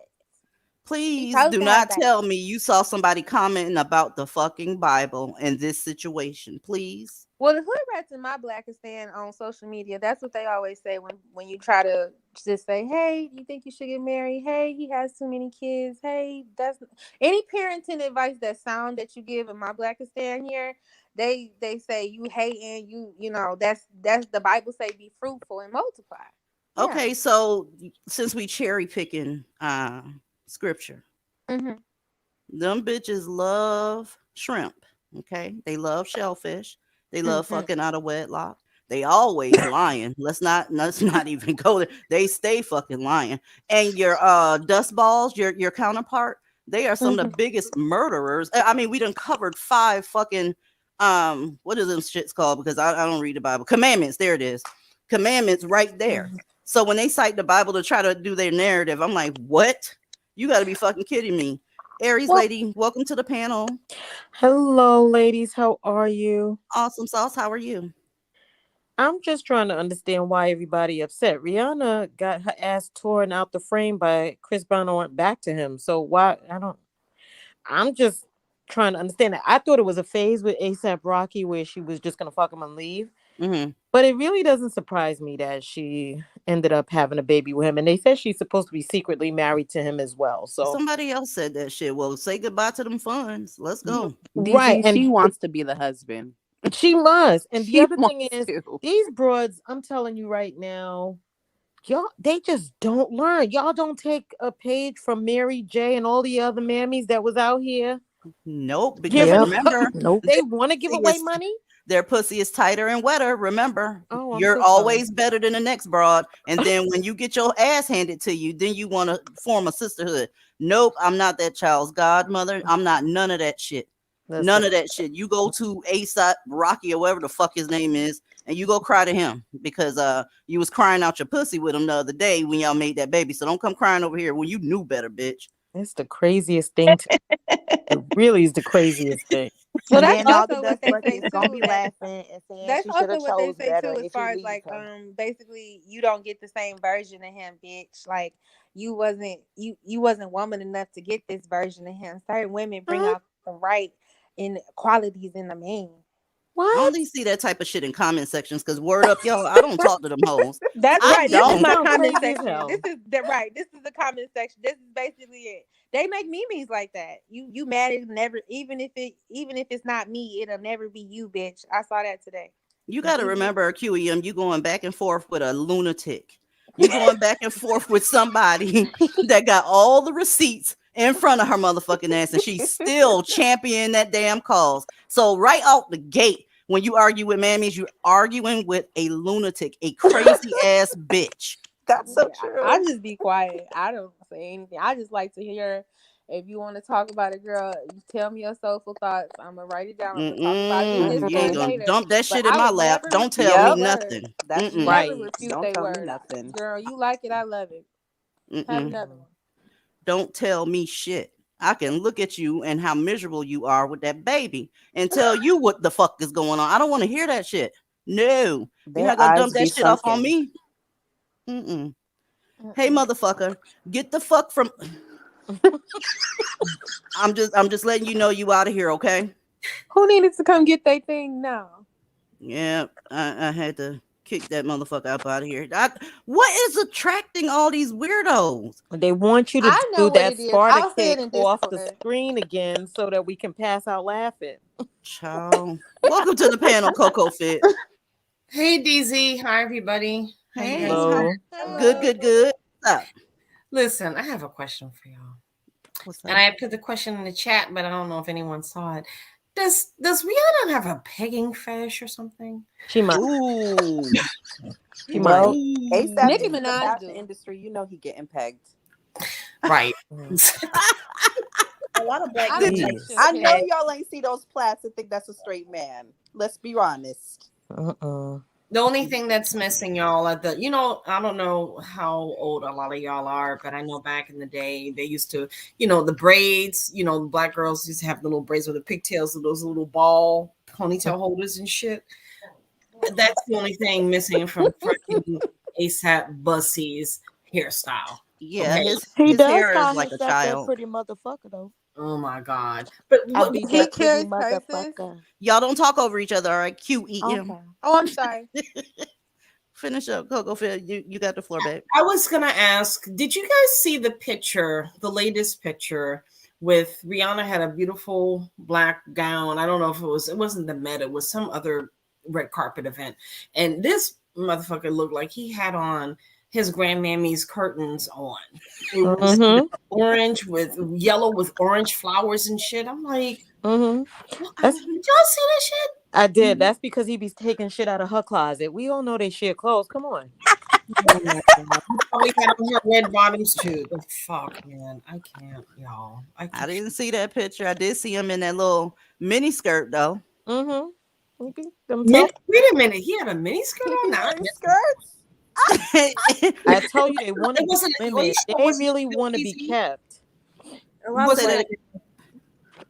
S17: She
S1: Please
S17: supposed
S1: do
S17: to have
S1: not
S17: babies.
S1: tell me you saw somebody commenting about the fucking Bible in this situation. Please.
S17: Well, the hood rats in my Blackistan on social media, that's what they always say when you try to just say, hey, you think you should get married? Hey, he has too many kids. Hey, that's any parenting advice that you give in my Blackistan here, they say you hating, that's the Bible say be fruitful and multiply. Yeah.
S1: Okay, so since we cherry picking scripture,
S17: Mm-hmm.
S1: them bitches love shrimp. Okay, they love shellfish. They love
S17: Mm-hmm.
S1: fucking out of wedlock. They always lying. Let's not even go there. They stay fucking lying. And your dust balls, your counterpart, they are some of the biggest murderers. I mean, we done covered 5 fucking what is them shits called? Because I don't read the Bible. Commandments. There it is. Commandments right there. So when they cite the Bible to try to do their narrative, I'm like, what? You got to be fucking kidding me. Aries
S19: Well,
S1: lady, welcome to the panel.
S19: hello, ladies. How are you?
S1: Awesome sauce. How are you?
S19: I'm just trying to understand why everybody upset. Rihanna got her ass torn out the frame by Chris Brown and went back to him. So why? I'm just trying to understand that. I thought it was a phase with ASAP Rocky where she was just gonna fuck him and leave.
S1: Mm-hmm.
S19: But it really doesn't surprise me that she ended up having a baby with him. And they said she's supposed to be secretly married to him as well. So
S1: Somebody else said that shit. Well, say goodbye to them funds. Let's go.
S19: right.
S18: DZ,
S19: And
S18: she wants to be the husband.
S19: she must. And the
S18: She
S19: other thing
S18: wants
S19: is,
S18: to.
S19: these broads, I'm telling you right now, y'all, they just don't learn. Y'all don't take a page from Mary J and all the other mammies that was out here.
S1: Nope. Because
S19: Giving
S1: remember,
S19: nope. They want to give away money.
S1: Their pussy is tighter and wetter. Remember,
S19: Oh, I'm
S1: you're
S19: so sorry.
S1: always better than the next broad. And then when you get your ass handed to you, then you want to form a sisterhood. Nope, I'm not that child's godmother. I'm not none of that shit. None of that shit. You go to ASAP Rocky or whatever the fuck his name is, and you go cry to him because you was crying out your pussy with him the other day when y'all made that baby. So don't come crying over here when you knew better, bitch.
S19: It's the craziest thing. It really is the craziest thing.
S17: Well,
S5: And
S17: that's
S5: then all the
S17: also
S5: dust
S17: what they say
S5: bunnies
S17: too.
S5: gonna be laughing and saying
S17: That's
S5: she should
S17: also
S5: have
S17: what they
S5: chose
S17: say
S5: better
S17: too, as
S5: if he
S17: far as
S5: leaves
S17: like,
S5: her.
S17: basically, you don't get the same version of him, bitch. Like you wasn't woman enough to get this version of him. Certain women bring out the right in qualities in the man.
S1: I only see that type of shit in comment sections because word up, y'all, I don't talk to them hoes.
S17: That's
S1: I
S17: right. This is
S1: don't.
S17: my comment section. This is the comment section. This is basically it. They make memes like that. You mad at never, even if it's not me, it'll never be you, bitch. I saw that today.
S1: You got to remember, QEM, you going back and forth with a lunatic. You going back and forth with somebody that got all the receipts in front of her motherfucking ass, and she's still championing that damn cause. So right out the gate, when you argue with mammies, you're arguing with a lunatic, a crazy ass bitch.
S17: That's so true. I just be quiet. I don't say anything. I just like to hear. If you want to talk about it, girl, you tell me your soulful thoughts. I'm gonna write it down. I'm gonna talk about it in
S1: You
S17: history
S1: ain't gonna
S17: later.
S1: dump that
S17: But
S1: shit in
S17: I
S1: my
S17: would
S1: lap.
S17: never
S1: Don't
S17: refute
S1: tell
S17: their
S1: me
S17: word.
S1: nothing.
S14: That's
S17: Never
S14: right.
S17: refute
S14: Don't
S17: their
S14: tell me
S17: word.
S14: nothing.
S17: Girl, you like it, I love it. Have another one.
S1: Don't tell me shit. I can look at you and how miserable you are with that baby and tell you what the fuck is going on. I don't want to hear that shit. No, you're not
S14: Their
S1: gonna
S14: eyes
S1: dump
S14: be
S1: that shit off on
S14: sunken.
S1: me. Hey, motherfucker, get the fuck from. I'm just letting you know you out of here, okay?
S17: Who needed to come get their thing now?
S1: Yeah, I had to kick that motherfucker up out of here. What is attracting all these weirdos?
S19: They want you to
S17: I know
S19: do
S17: what
S19: that
S17: it is.
S19: Sparta
S17: I'll say it
S19: kick
S17: in
S19: off the
S17: Discord.
S19: screen again so that we can pass out laughing.
S1: Child. Welcome to the panel, Coco Fit.
S20: Hey, DZ. Hi, everybody. How you guys doing?
S1: Good. What's up?
S20: Listen, I have a question for y'all.
S1: What's
S20: And I put the question in the chat, but I don't know if anyone saw it. Does Rihanna have a pegging fetish or something?
S19: She might.
S1: Ooh.
S19: She
S14: Well,
S19: might.
S14: ASAP
S17: Nicki
S14: in the
S17: Minaj
S14: fashion
S17: do.
S14: industry, you know he getting pegged.
S20: Right.
S14: A lot of black
S17: I
S14: women.
S17: think they should
S14: I know
S17: peg.
S14: y'all ain't see those plaits and think that's a straight man. Let's be honest.
S20: The only thing that's missing, y'all, are the, I don't know how old a lot of y'all are, but I know back in the day, they used to, the braids, black girls used to have the little braids with the pigtails of those little ball ponytail holders and shit. That's the only thing missing from fucking ASAP Bussy's hairstyle.
S1: Yeah,
S20: Okay?
S1: his hair is like a child.
S12: pretty motherfucker though.
S20: Oh my God. But
S12: I beat
S17: He
S12: that pretty
S17: carries purses.
S12: motherfucker.
S1: Y'all don't talk over each other, all right? QEM.
S12: Okay.
S17: Oh, I'm sorry.
S1: Finish up, Coco Fit. You got the floor, babe.
S20: I was gonna ask, did you guys see the picture, the latest picture with Rihanna had a beautiful black gown? I don't know if it wasn't the Met, it was some other red carpet event. And this motherfucker looked like he had on his grandmammy's curtains on. It was orange with yellow with orange flowers and shit. I'm like, did y'all see that shit?
S19: I did. That's because he be taking shit out of her closet. We all know they share clothes. Come on.
S20: Probably had on her red bottoms too. The fuck, man. I can't, y'all.
S1: I didn't see that picture. I did see him in that little mini skirt though.
S20: Wait a minute. He had a mini skirt on now.
S14: Skirts?
S19: I told you they want to
S20: It wasn't
S19: be
S20: a
S19: women.
S20: leash, or
S19: They
S20: was it
S19: really
S20: still
S19: want to be
S20: easy?
S19: kept.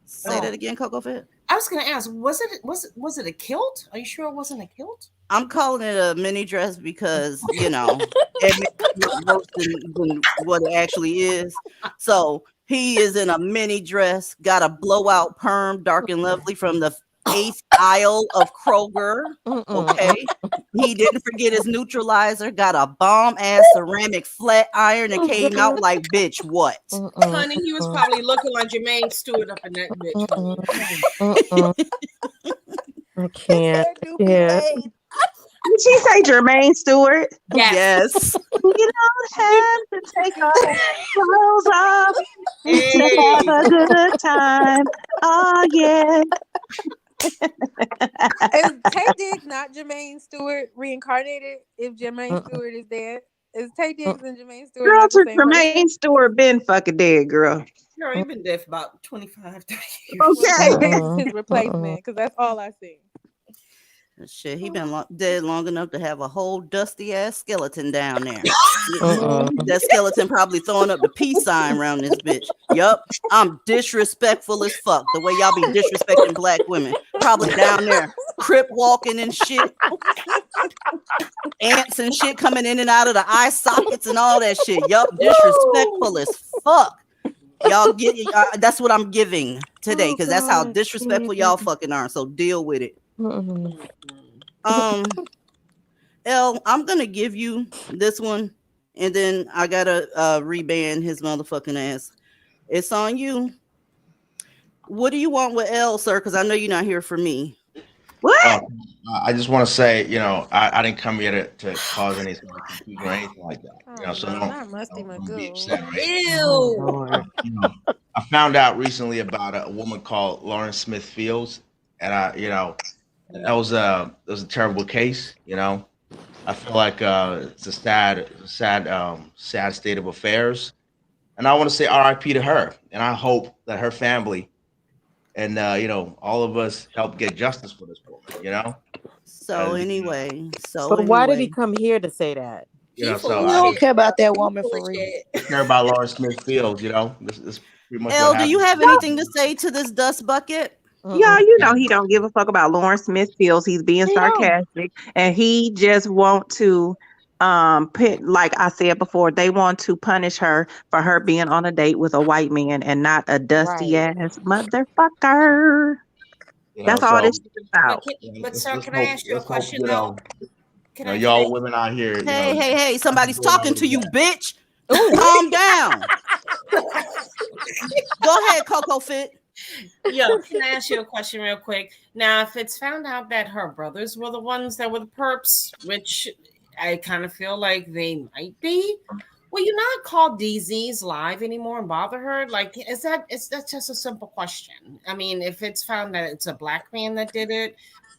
S1: Say that again, Coco Fit.
S20: I was gonna ask, was it a kilt? Are you sure it wasn't a kilt?
S1: I'm calling it a mini dress because it makes it look worse than what it actually is. So he is in a mini dress, got a blowout perm, dark and lovely from the 8th aisle of Kroger. Okay. He didn't forget his neutralizer, got a bomb ass ceramic flat iron and came out like, bitch, what?
S20: Honey, he was probably looking like Jermaine Stewart up in that bitch.
S19: I can't.
S4: Did she say Jermaine Stewart?
S20: Yes.
S4: You don't have to take our clothes off to have a good time. Oh yeah.
S17: Is Tay Diggs not Jermaine Stewart reincarnated? If Jermaine Stewart is dead, is Tay Diggs and Jermaine Stewart
S4: Girl,
S17: not the same
S4: Jermaine
S17: person?
S4: Stewart been fucking dead, girl.
S20: Girl, you've been dead for about 25, 30 years.
S17: Tay Diggs is his replacement because that's all I see.
S1: Shit, he been dead long enough to have a whole dusty ass skeleton down there. That skeleton probably throwing up the peace sign around this bitch. Yup, I'm disrespectful as fuck. The way y'all be disrespecting black women, probably down there, crip walking and shit, ants and shit coming in and out of the eye sockets and all that shit. Yup, disrespectful as fuck. Y'all get that's what I'm giving today because that's how disrespectful y'all fucking are. So deal with it. L, I'm gonna give you this one, and then I gotta reban his motherfucking ass. It's on you. What do you want with L, sir? Because I know you're not here for me.
S4: What?
S21: I just want to say, I didn't come here to cause any sort of confusion or anything like that.
S19: Oh
S21: So
S19: no, not Musty
S21: don't be
S19: Magoo.
S21: upset, right?
S12: Oh
S20: Ew.
S12: Lord.
S21: I found out recently about a woman called Lauren Smith Fields, and that was a terrible case. I feel like it's a sad state of affairs, and I want to say R.I.P. to her, and I hope that her family and all of us help get justice for this woman.
S1: So
S21: 'Cause,
S1: anyway,
S19: So
S1: so
S19: why did he
S1: anyway,
S19: come here to say that?
S20: He full
S21: so
S20: of
S5: You
S21: I
S5: don't
S20: shit.
S5: care about that
S20: He
S5: woman
S20: full
S5: for
S20: of
S5: real.
S20: shit.
S21: care about Lauren Smith Fields. This pretty much what
S1: L, do you
S21: happened.
S1: have anything to say to this dust bucket?
S4: Yeah,
S19: Mm-mm.
S4: you know he don't give a fuck about Lawrence Smith Fields. He's being
S5: He don't.
S4: sarcastic, and he just want to put, like I said before, they want to punish her for her being on a date with a white man and not a dusty
S19: Right.
S4: ass motherfucker. That's all
S21: So
S4: this shit is about.
S20: But sir,
S21: let's
S20: can I
S21: hope
S20: ask you a question
S21: you
S20: though?
S21: know
S20: Can I? Can I?
S21: y'all women out here
S1: Hey, somebody's
S21: doing all
S1: talking
S21: of
S1: to you,
S21: that.
S1: bitch.
S19: Ooh.
S1: Calm down. Go ahead, Coco Fit.
S20: Yo, can I ask you a question real quick? Now, if it's found out that her brothers were the ones that were the perps, which I kind of feel like they might be, will you not call DZs live anymore and bother her? Like, is that just a simple question? I mean, if it's found that it's a black man that did it,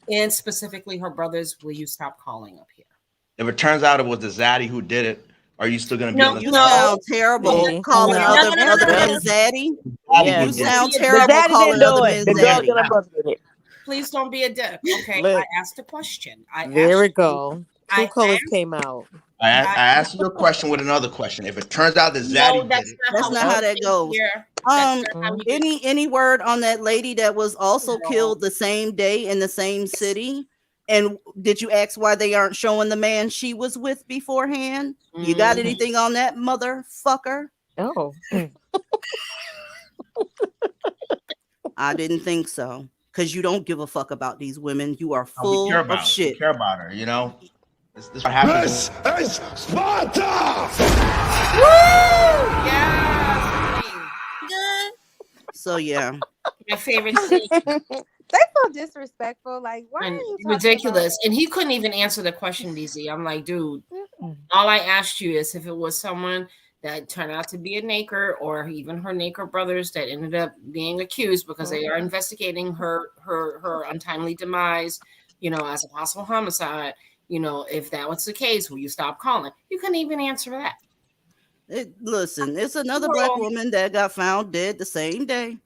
S20: and specifically her brothers, will you stop calling up here?
S21: If it turns out it was the Zaddy who did it, are you still gonna be on
S20: No,
S21: the
S1: You
S21: side?
S20: no,
S1: sound terrible
S19: See?
S1: calling
S19: No.
S20: no, no,
S1: other
S20: no, no,
S1: other
S20: no,
S19: Yep.
S1: men
S20: no.
S1: zaddy.
S20: Please
S1: You
S19: Yes.
S20: don't
S1: sound
S20: be a
S5: The
S20: dick.
S1: terrible
S5: daddy
S1: calling
S5: didn't do
S1: other
S5: it.
S1: men
S5: The girls and
S1: zaddy.
S5: the brothers did it.
S20: Please don't be a dick. Okay, I
S19: Look,
S20: asked a question. I
S19: there we
S20: asked you.
S19: go. True
S20: I
S19: colors
S20: asked.
S19: came out.
S20: I
S21: I asked you a question with another question. If it turns out that
S20: No,
S21: Zaddy did
S20: that's
S21: it,
S20: not
S1: That's
S20: how we
S1: not
S20: do
S1: how
S19: Yep.
S1: that
S20: things
S1: goes.
S20: here. That's not how we do.
S1: Any word on that lady that was also
S20: No.
S1: killed the same day in the same city? And did you ask why they aren't showing the man she was with beforehand? You got
S20: Mm.
S1: anything on that motherfucker?
S19: Oh.
S1: I didn't think so. Because you don't give a fuck about these women. You are
S21: we care
S1: full of
S21: about her. We
S1: shit.
S21: care about her. This what happens.
S10: This is Sparta!
S20: Yes. Good.
S1: So yeah.
S20: My favorite scene.
S17: That's so disrespectful. Like, why are
S20: And
S17: you talking
S20: ridiculous. And he couldn't even answer the question, DZ. I'm like, dude, all I asked you is if it was someone that turned out to be a Naker or even her Naker brothers that ended up being accused because they are investigating her untimely demise, as a possible homicide. If that was the case, will you stop calling? You couldn't even answer that.
S1: Listen, it's another black woman that got found dead the same day.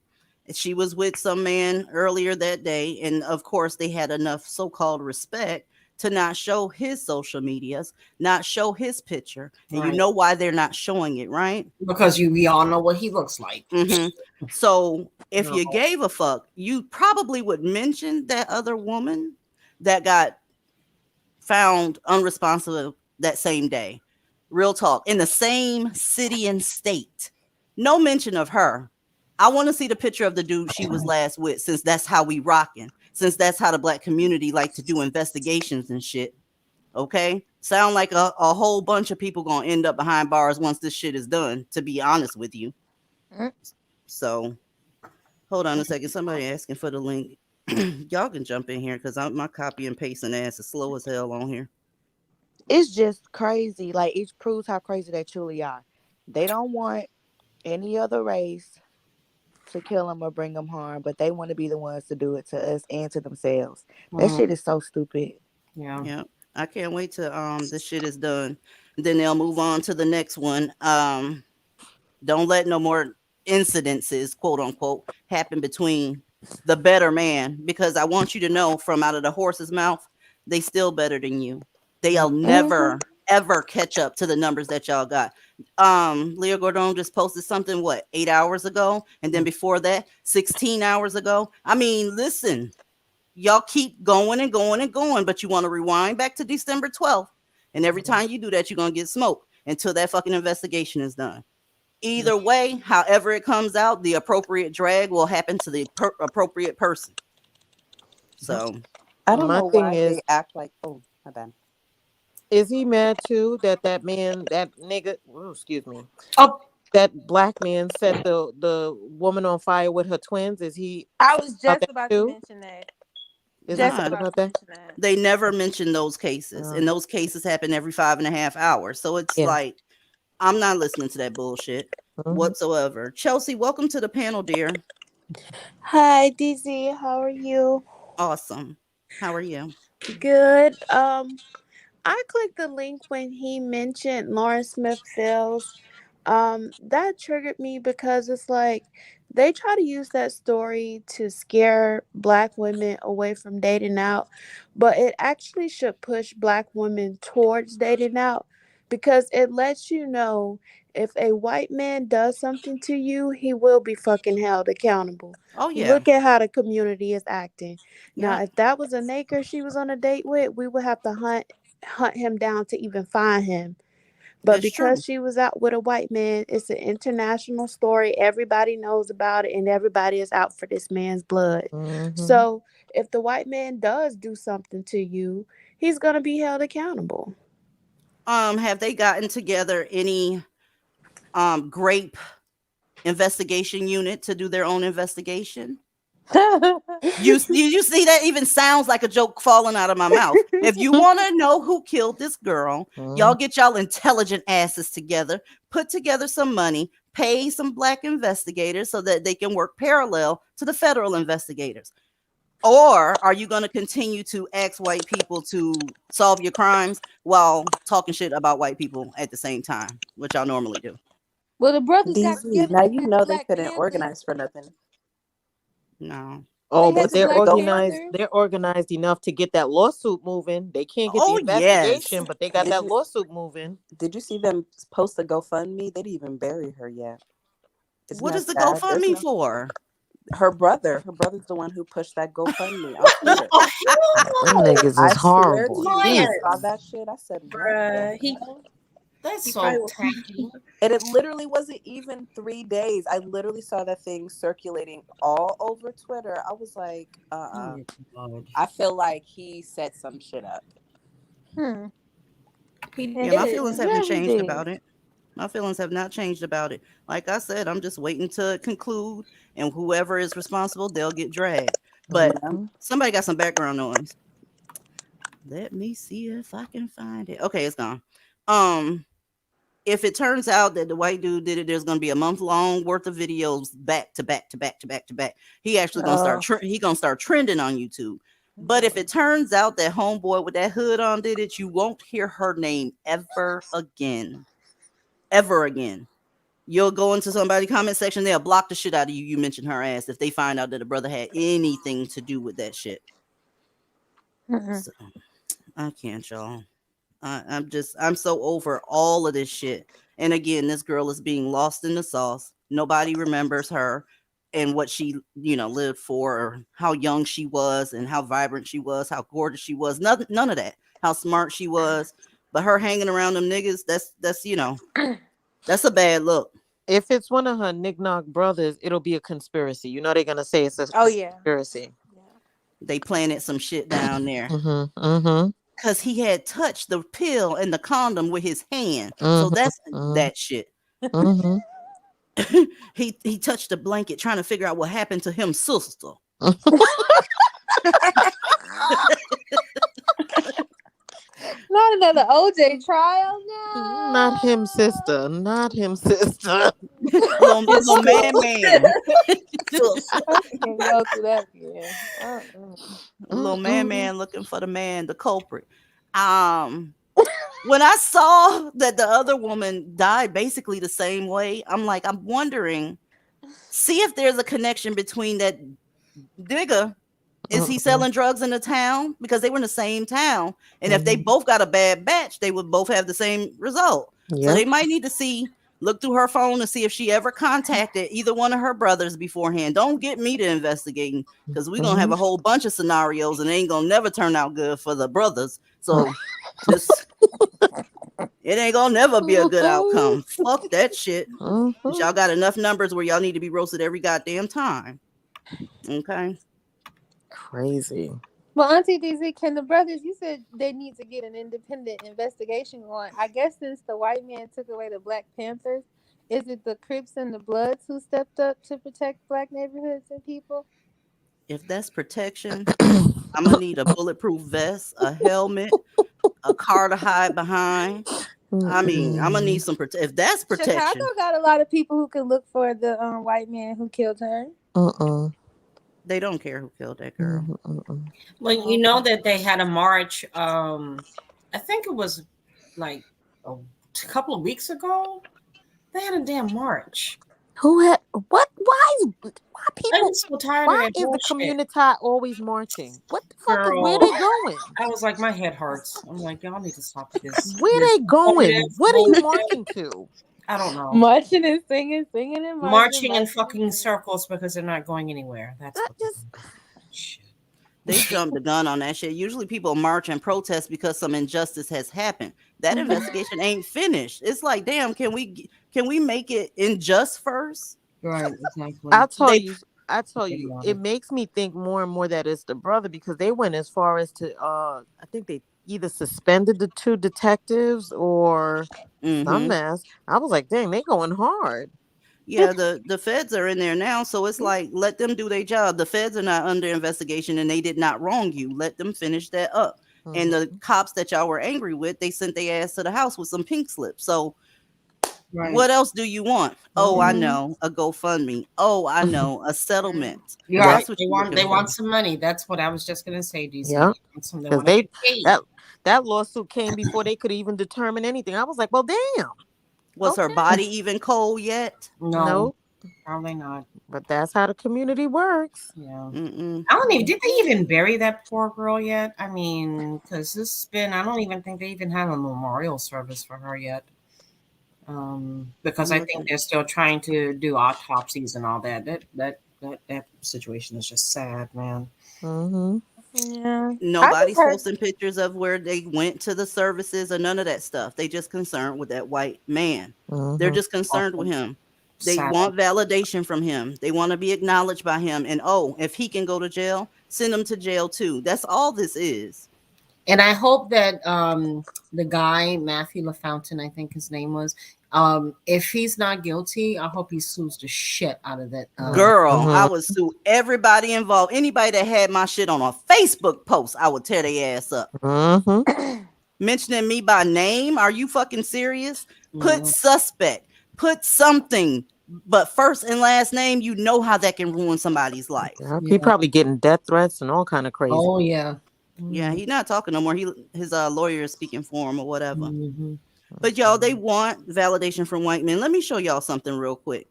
S1: She was with some man earlier that day, and of course, they had enough so-called respect to not show his social medias, not show his picture. And you
S20: Right.
S1: know why they're not showing it, right?
S20: Because we all know what he looks like.
S1: So if
S20: No.
S1: you gave a fuck, you probably would mention that other woman that got found unresponsive that same day. Real talk. In the same city and state. No mention of her. I want to see the picture of the dude she was last with, since that's how we rocking. Since that's how the black community like to do investigations and shit. Okay? Sound like a whole bunch of people gonna end up behind bars once this shit is done, to be honest with you. So hold on a second. Somebody asking for the link. Y'all can jump in here because my copy and pasting ass is slow as hell on here.
S8: It's just crazy. Like, it proves how crazy they truly are. They don't want any other race to kill them or bring them harm, but they want to be the ones to do it to us and to themselves. That shit is so stupid.
S1: Yeah. I can't wait till this shit is done. Then they'll move on to the next one. Don't let no more incidences, quote unquote, happen between the better man, because I want you to know from out of the horse's mouth, they still better than you. They'll never ever catch up to the numbers that y'all got. Leo Gordon just posted something 8 hours ago, and then before that 16 hours ago. I mean, listen, y'all keep going and going and going, but you want to rewind back to December 12th, and every time you do that, you're gonna get smoked until that fucking investigation is done. Either way, however it comes out, the appropriate drag will happen to the appropriate person. So
S22: I don't
S19: My
S22: know
S19: thing
S22: why
S19: is,
S22: they act like, oh, my bad.
S19: is he mad too that man, that nigga, excuse me,
S20: Oh,
S19: that black man set the woman on fire with her twins? Is he
S17: I was
S19: about
S17: just
S19: that
S17: about to
S19: too?
S17: mention that.
S19: Is that
S1: Nah,
S19: sad about that?
S1: they never mention those cases, and those cases happen every 5.5 hours. So it's
S19: Yeah.
S1: like I'm not listening to that bullshit whatsoever. Chelsea, welcome to the panel, dear.
S7: Hi, DZ. How are you?
S1: Awesome. How are you?
S7: Good. I clicked the link when he mentioned Lawrence Smith Fields. That triggered me because it's like they try to use that story to scare black women away from dating out, but it actually should push black women towards dating out because it lets you know if a white man does something to you, he will be fucking held accountable.
S1: Oh yeah.
S7: Look at how the community is acting. Now,
S1: Yeah.
S7: if that was a nigger she was on a date with, we would have to hunt him down to even find him. But
S1: It's true.
S7: because she was out with a white man, it's an international story. Everybody knows about it, and everybody is out for this man's blood. So if the white man does do something to you, he's gonna be held accountable.
S1: Have they gotten together any grape investigation unit to do their own investigation? You see, that even sounds like a joke falling out of my mouth. If you want to know who killed this girl, y'all get y'all intelligent asses together, put together some money, pay some black investigators so that they can work parallel to the federal investigators. Or are you going to continue to ask white people to solve your crimes while talking shit about white people at the same time, which y'all normally do?
S17: Well, the brothers got
S18: DZ,
S17: together.
S18: now
S17: They
S18: you
S17: had
S18: know
S17: the
S18: they
S17: Black
S18: couldn't
S17: Panthers.
S18: organize for nothing.
S1: No.
S19: Oh,
S17: They had
S19: but
S17: the
S19: they're
S17: Black
S19: organized.
S17: Panthers.
S19: They're organized enough to get that lawsuit moving. They can't get the
S1: Oh yes.
S19: investigation, but they got
S18: Did
S19: that
S18: you
S19: lawsuit moving.
S18: did you see them post a GoFundMe? They didn't even bury her yet. Isn't
S1: What
S18: that
S1: is the
S18: sad? There's
S1: GoFundMe
S18: no
S1: for?
S18: her brother. Her brother's the one who pushed that GoFundMe on Twitter.
S19: Them niggas
S18: I
S19: is
S18: swear
S19: horrible.
S18: to you, when I
S19: Jesus.
S18: saw that shit, I said, "What the
S6: Bruh,
S18: hell?"
S20: That's
S6: he
S20: so
S6: probably was
S20: tacky.
S18: And it literally wasn't even 3 days. I literally saw that thing circulating all over Twitter. I was like,
S1: Oh, God.
S18: I feel like he set some shit up.
S17: He
S1: Yeah, my
S17: did.
S1: feelings
S7: Yeah,
S1: haven't
S7: he
S1: changed
S7: did.
S1: about it. My feelings have not changed about it. Like I said, I'm just waiting to conclude, and whoever is responsible, they'll get dragged. But
S18: Yeah.
S1: somebody got some background noise. Let me see if I can find it. Okay, it's gone. If it turns out that the white dude did it, there's going to be a month long worth of videos back to back to back to back to back. He actually going to start he going to start trending on YouTube. But if it turns out that homeboy with that hood on did it, you won't hear her name ever again. Ever again. You'll go into somebody's comment section, they'll block the shit out of you. You mention her ass if they find out that the brother had anything to do with that shit. So, I can't, y'all. I'm so over all of this shit. And again, this girl is being lost in the sauce. Nobody remembers her and what she, lived for, or how young she was and how vibrant she was, how gorgeous she was. None of that. How smart she was. But her hanging around them niggas, that's that's a bad look.
S19: If it's one of her knick-knock brothers, it'll be a conspiracy. You know they're gonna say it's a conspiracy.
S1: They planted some shit down there.
S19: Mm-hmm.
S1: Because he had touched the pill and the condom with his hand. So that's that shit.
S19: Mm-hmm.
S1: He touched the blanket trying to figure out what happened to him, sister.
S17: Not another OJ trial, no.
S19: Not him, sister. Not him, sister.
S1: little man.
S17: I can't go through that again.
S1: Little man looking for the man, the culprit. When I saw that the other woman died basically the same way, I'm wondering, see if there's a connection between that digger. Is he selling drugs in the town? Because they were in the same town. And if they both got a bad batch, they would both have the same result. So they might need to look through her phone to see if she ever contacted either one of her brothers beforehand. Don't get me to investigating, because we're going to have a whole bunch of scenarios and it ain't going to never turn out good for the brothers. So just, it ain't going to never be a good outcome. Fuck that shit. Y'all got enough numbers where y'all need to be roasted every goddamn time. Okay.
S19: Crazy.
S17: Well, Auntie DZ, can the brothers, you said they need to get an independent investigation going. I guess since the white man took away the Black Panthers, is it the Crips and the Bloods who stepped up to protect black neighborhoods and people?
S1: If that's protection, I'm gonna need a bulletproof vest, a helmet, a car to hide behind. I mean, I'm gonna need some protection. If that's protection,
S17: Chicago got a lot of people who could look for the white man who killed her.
S1: they don't care who killed that girl.
S20: Well, you know that they had a march. I think it was like a couple of weeks ago. They had a damn march.
S19: Who had what? Why people?
S20: I'm so tired
S19: Why
S20: of that
S19: is the
S20: bullshit.
S19: community always marching? What the fuck?
S20: Girl,
S19: Where they going?
S20: I was like, my head hurts. I'm like, y'all need to stop this.
S19: Where
S20: this
S19: they going?
S20: bullshit,
S19: What are you
S20: bullshit.
S19: marching to?
S20: I don't know.
S17: Marching and singing, singing and
S20: Marching in fucking circles because they're not going anywhere. That's what
S19: just.
S1: They jumped the gun on that shit. Usually people march and protest because some injustice has happened. That investigation ain't finished. It's like, damn, can we make it unjust first?
S20: Right, exactly.
S19: I tell you, it makes me think more and more that it's the brother, because they went as far as to I think they either suspended the 2 detectives or some mess. I was like, dang, they going hard.
S1: Yeah, the feds are in there now, so it's like, let them do their job. The feds are not under investigation and they did not wrong you. Let them finish that up. And the cops that y'all were angry with, they sent their ass to the house with some pink slips. So what else do you want? Oh, I know, a GoFundMe. Oh, I know, a settlement.
S20: Yeah,
S1: That's what
S20: they want some money. That's what I was just gonna say, DC.
S19: Yeah,
S20: because
S19: that lawsuit came before they could even determine anything. I was like, well, damn.
S1: Was her body even cold yet?
S20: No, probably not.
S19: But that's how the community works.
S20: Yeah. Did they even bury that poor girl yet? I mean, because I don't even think they even have a memorial service for her yet. Because I think they're still trying to do autopsies and all that. That situation is just sad, man.
S17: Yeah.
S1: Nobody's posting pictures of where they went to the services or none of that stuff. They just concerned with that white man. They're just concerned with him. They want validation from him. They want to be acknowledged by him. And if he can go to jail, send him to jail too. That's all this is.
S20: And I hope that the guy, Matthew LaFountain, I think his name was, if he's not guilty, I hope he sues the shit out of that.
S1: Girl, I would sue everybody involved. Anybody that had my shit on a Facebook post, I would tear their ass up. Mentioning me by name? Are you fucking serious? Put suspect. Put something. But first and last name, you know how that can ruin somebody's life.
S19: He probably getting death threats and all kind of crazy.
S20: Oh, yeah.
S1: Yeah, he's not talking no more. His lawyer is speaking for him or whatever. But y'all, they want validation from white men. Let me show y'all something real quick.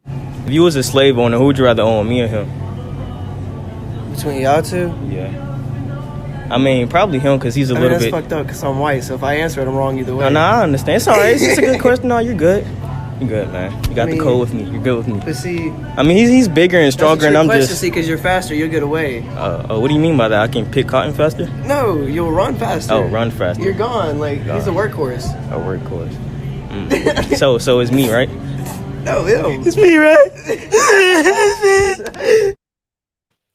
S9: If you was a slave owner, who would you rather own, me or him?
S22: Between y'all two?
S9: Yeah. I mean, probably him, because he's a little
S22: that's
S9: bit...
S22: fucked up, because I'm white, so if I answer it, I'm wrong either way.
S9: No, I understand. It's all right. It's just a good question. No, you're good. You're good, man. You got the code with me. You're good with me.
S22: But see...
S9: I mean, he's bigger and stronger, and I'm just...
S22: See, because you're faster, you'll get away.
S9: What do you mean by that? I can pick cotton faster?
S22: No, you'll run faster.
S9: Oh, run faster.
S22: You're gone. He's a workhorse.
S9: A workhorse. So it's me, right?
S22: No, him.
S9: It's me, right?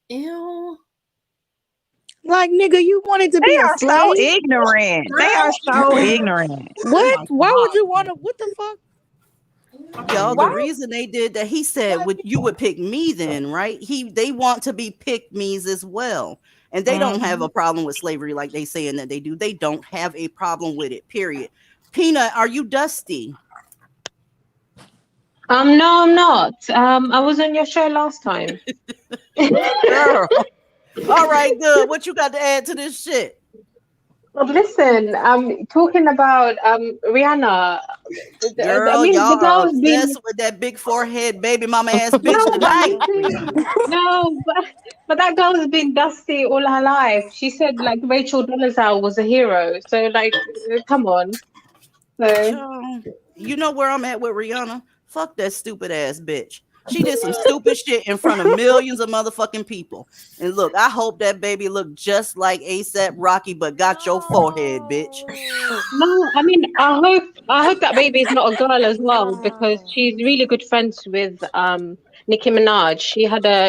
S20: Ew.
S5: Like, nigga, you wanted to be a slave?
S4: They are so ignorant. They are so ignorant.
S5: What? Why would you want to? What the fuck?
S1: Y'all, the reason they did that, he said, you would pick me then, right? They want to be pick me's as well. And they don't have a problem with slavery like they saying that they do. They don't have a problem with it, period. Peanut, are you dusty?
S16: No, I'm not. I was on your show last time.
S1: Girl. All right, good. What you got to add to this shit?
S16: Well, listen, talking about Rihanna.
S1: Girl, y'all are obsessed with that big forehead baby mama ass bitch tonight.
S16: No, but that girl has been dusty all her life. She said like Rachel Dolezal was a hero. So like, come on. So
S1: you know where I'm at with Rihanna? Fuck that stupid ass bitch. She did some stupid shit in front of millions of motherfucking people. And look, I hope that baby looked just like ASAP Rocky, but got your forehead, bitch.
S16: No, I mean, I hope that baby is not a girl as well, because she's really good friends with Nicki Minaj.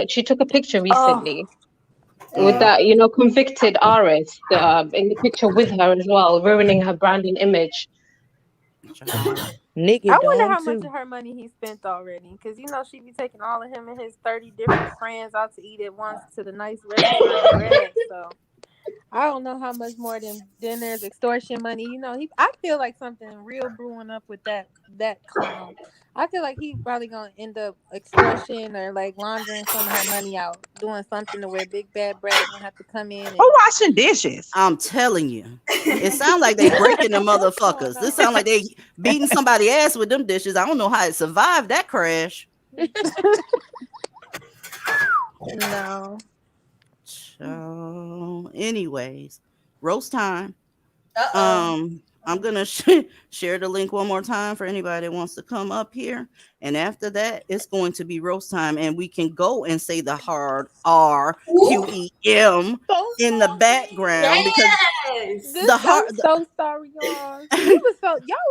S16: She took a picture recently with that, convicted artist in the picture with her as well, ruining her brand and image.
S8: Nigga
S17: I wonder
S8: dumb
S17: how much
S8: too.
S17: of her money he spent already. Because, she be taking all of him and his 30 different friends out to eat at once to the nice restaurant and bread. So I don't know how much more than dinners, extortion money. I feel like something real brewing up with that clown. I feel like he's probably gonna end up extortion or like laundering some of her money out, doing something to where Big Bad Brad gonna have to come in
S4: Who
S17: and
S4: washing dishes?
S1: I'm telling you. It sounds like they breaking the
S17: what's going
S1: motherfuckers. This
S17: on.
S1: sounds like they beating somebody ass with them dishes. I don't know how it survived that crash.
S17: No.
S1: So, anyways, roast time.
S6: Uh-oh.
S1: I'm gonna share the link one more time for anybody that wants to come up here, and after that, it's going to be roast time, and we can go and say the hard RQEM
S17: So
S1: in the
S17: sorry.
S1: background because
S6: Yes.
S17: This,
S1: the
S17: I'm
S1: hard.
S17: so sorry, y'all. Y'all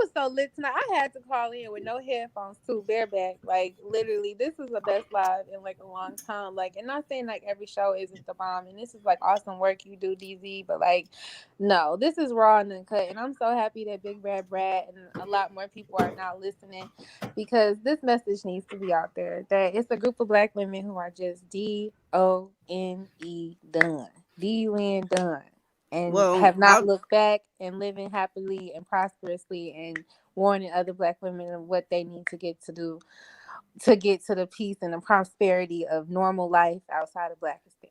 S17: was so lit tonight. I had to call in with no headphones too, bareback. Like literally, this is the best live in like a long time. Like, and not saying like every show isn't the bomb, and this is like awesome work you do, DZ. But like, no, this is raw and uncut, and I'm so happy that Big Bad Brad and a lot more people are now listening because this message needs to be out there. That it's a group of Black women who are just DONE done, DUN done, and
S1: Well,
S17: have not looked back and living happily and prosperously and warning other Black women of what they need to get to do to get to the peace and the prosperity of normal life outside of Blackistan.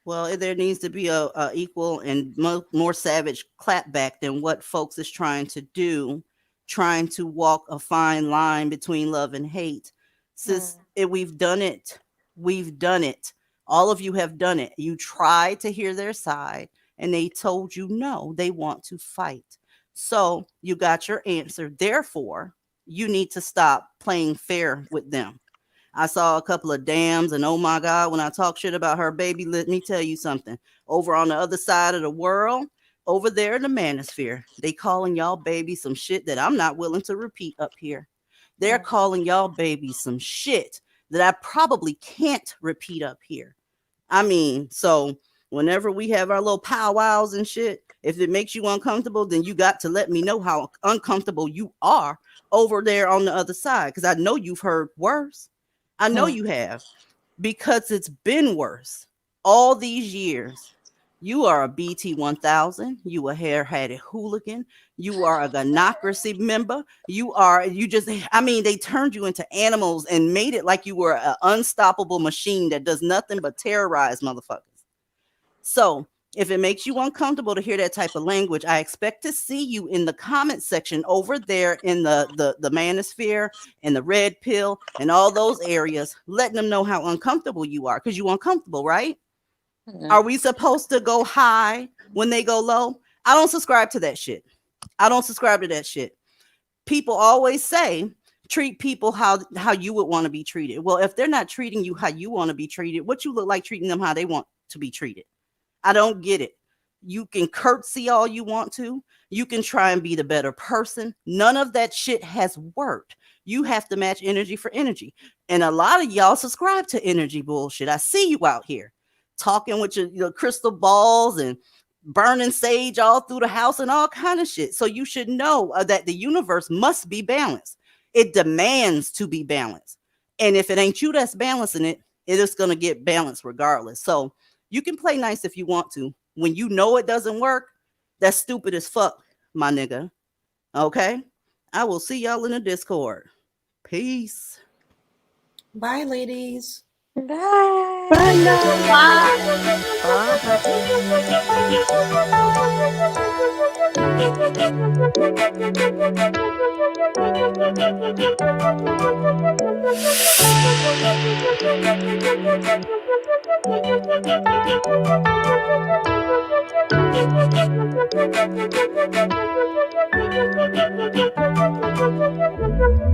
S1: Well, there needs to be a equal and more savage clapback than what folks is trying to do, trying to walk a fine line between love and hate. Since we've done it, we've done it. All of you have done it. You tried to hear their side, and they told you no, they want to fight. So you got your answer. Therefore, you need to stop playing fair with them. I saw a couple of dams, and oh my God, when I talk shit about her baby, let me tell you something. Over on the other side of the world, over there in the manosphere, they calling y'all baby some shit that I'm not willing to repeat up here. They're calling y'all baby some shit that I probably can't repeat up here. I mean, so whenever we have our little powwows and shit, if it makes you uncomfortable, then you got to let me know how uncomfortable you are over there on the other side, because I know you've heard worse. I know you have, because it's been worse all these years. You are a BT 1000. You a hair-hatted hooligan. You are a gynocracy member. They turned you into animals and made it like you were an unstoppable machine that does nothing but terrorize motherfuckers. So if it makes you uncomfortable to hear that type of language, I expect to see you in the comment section over there in the manosphere and the red pill and all those areas, letting them know how uncomfortable you are, because you're uncomfortable, right? Are we supposed to go high when they go low? I don't subscribe to that shit. People always say, treat people how you would want to be treated. Well, if they're not treating you how you want to be treated, what you look like treating them how they want to be treated? I don't get it. You can curtsy all you want to. You can try and be the better person. None of that shit has worked. You have to match energy for energy. And a lot of y'all subscribe to energy bullshit. I see you out here talking with your crystal balls and burning sage all through the house and all kind of shit. So you should know that the universe must be balanced. It demands to be balanced. And if it ain't you that's balancing it, it is going to get balanced regardless. So you can play nice if you want to. When you know it doesn't work, that's stupid as fuck, my nigga. Okay? I will see y'all in the Discord. Peace.
S6: Bye, ladies.
S17: Bye.
S8: Bye,
S10: Bye.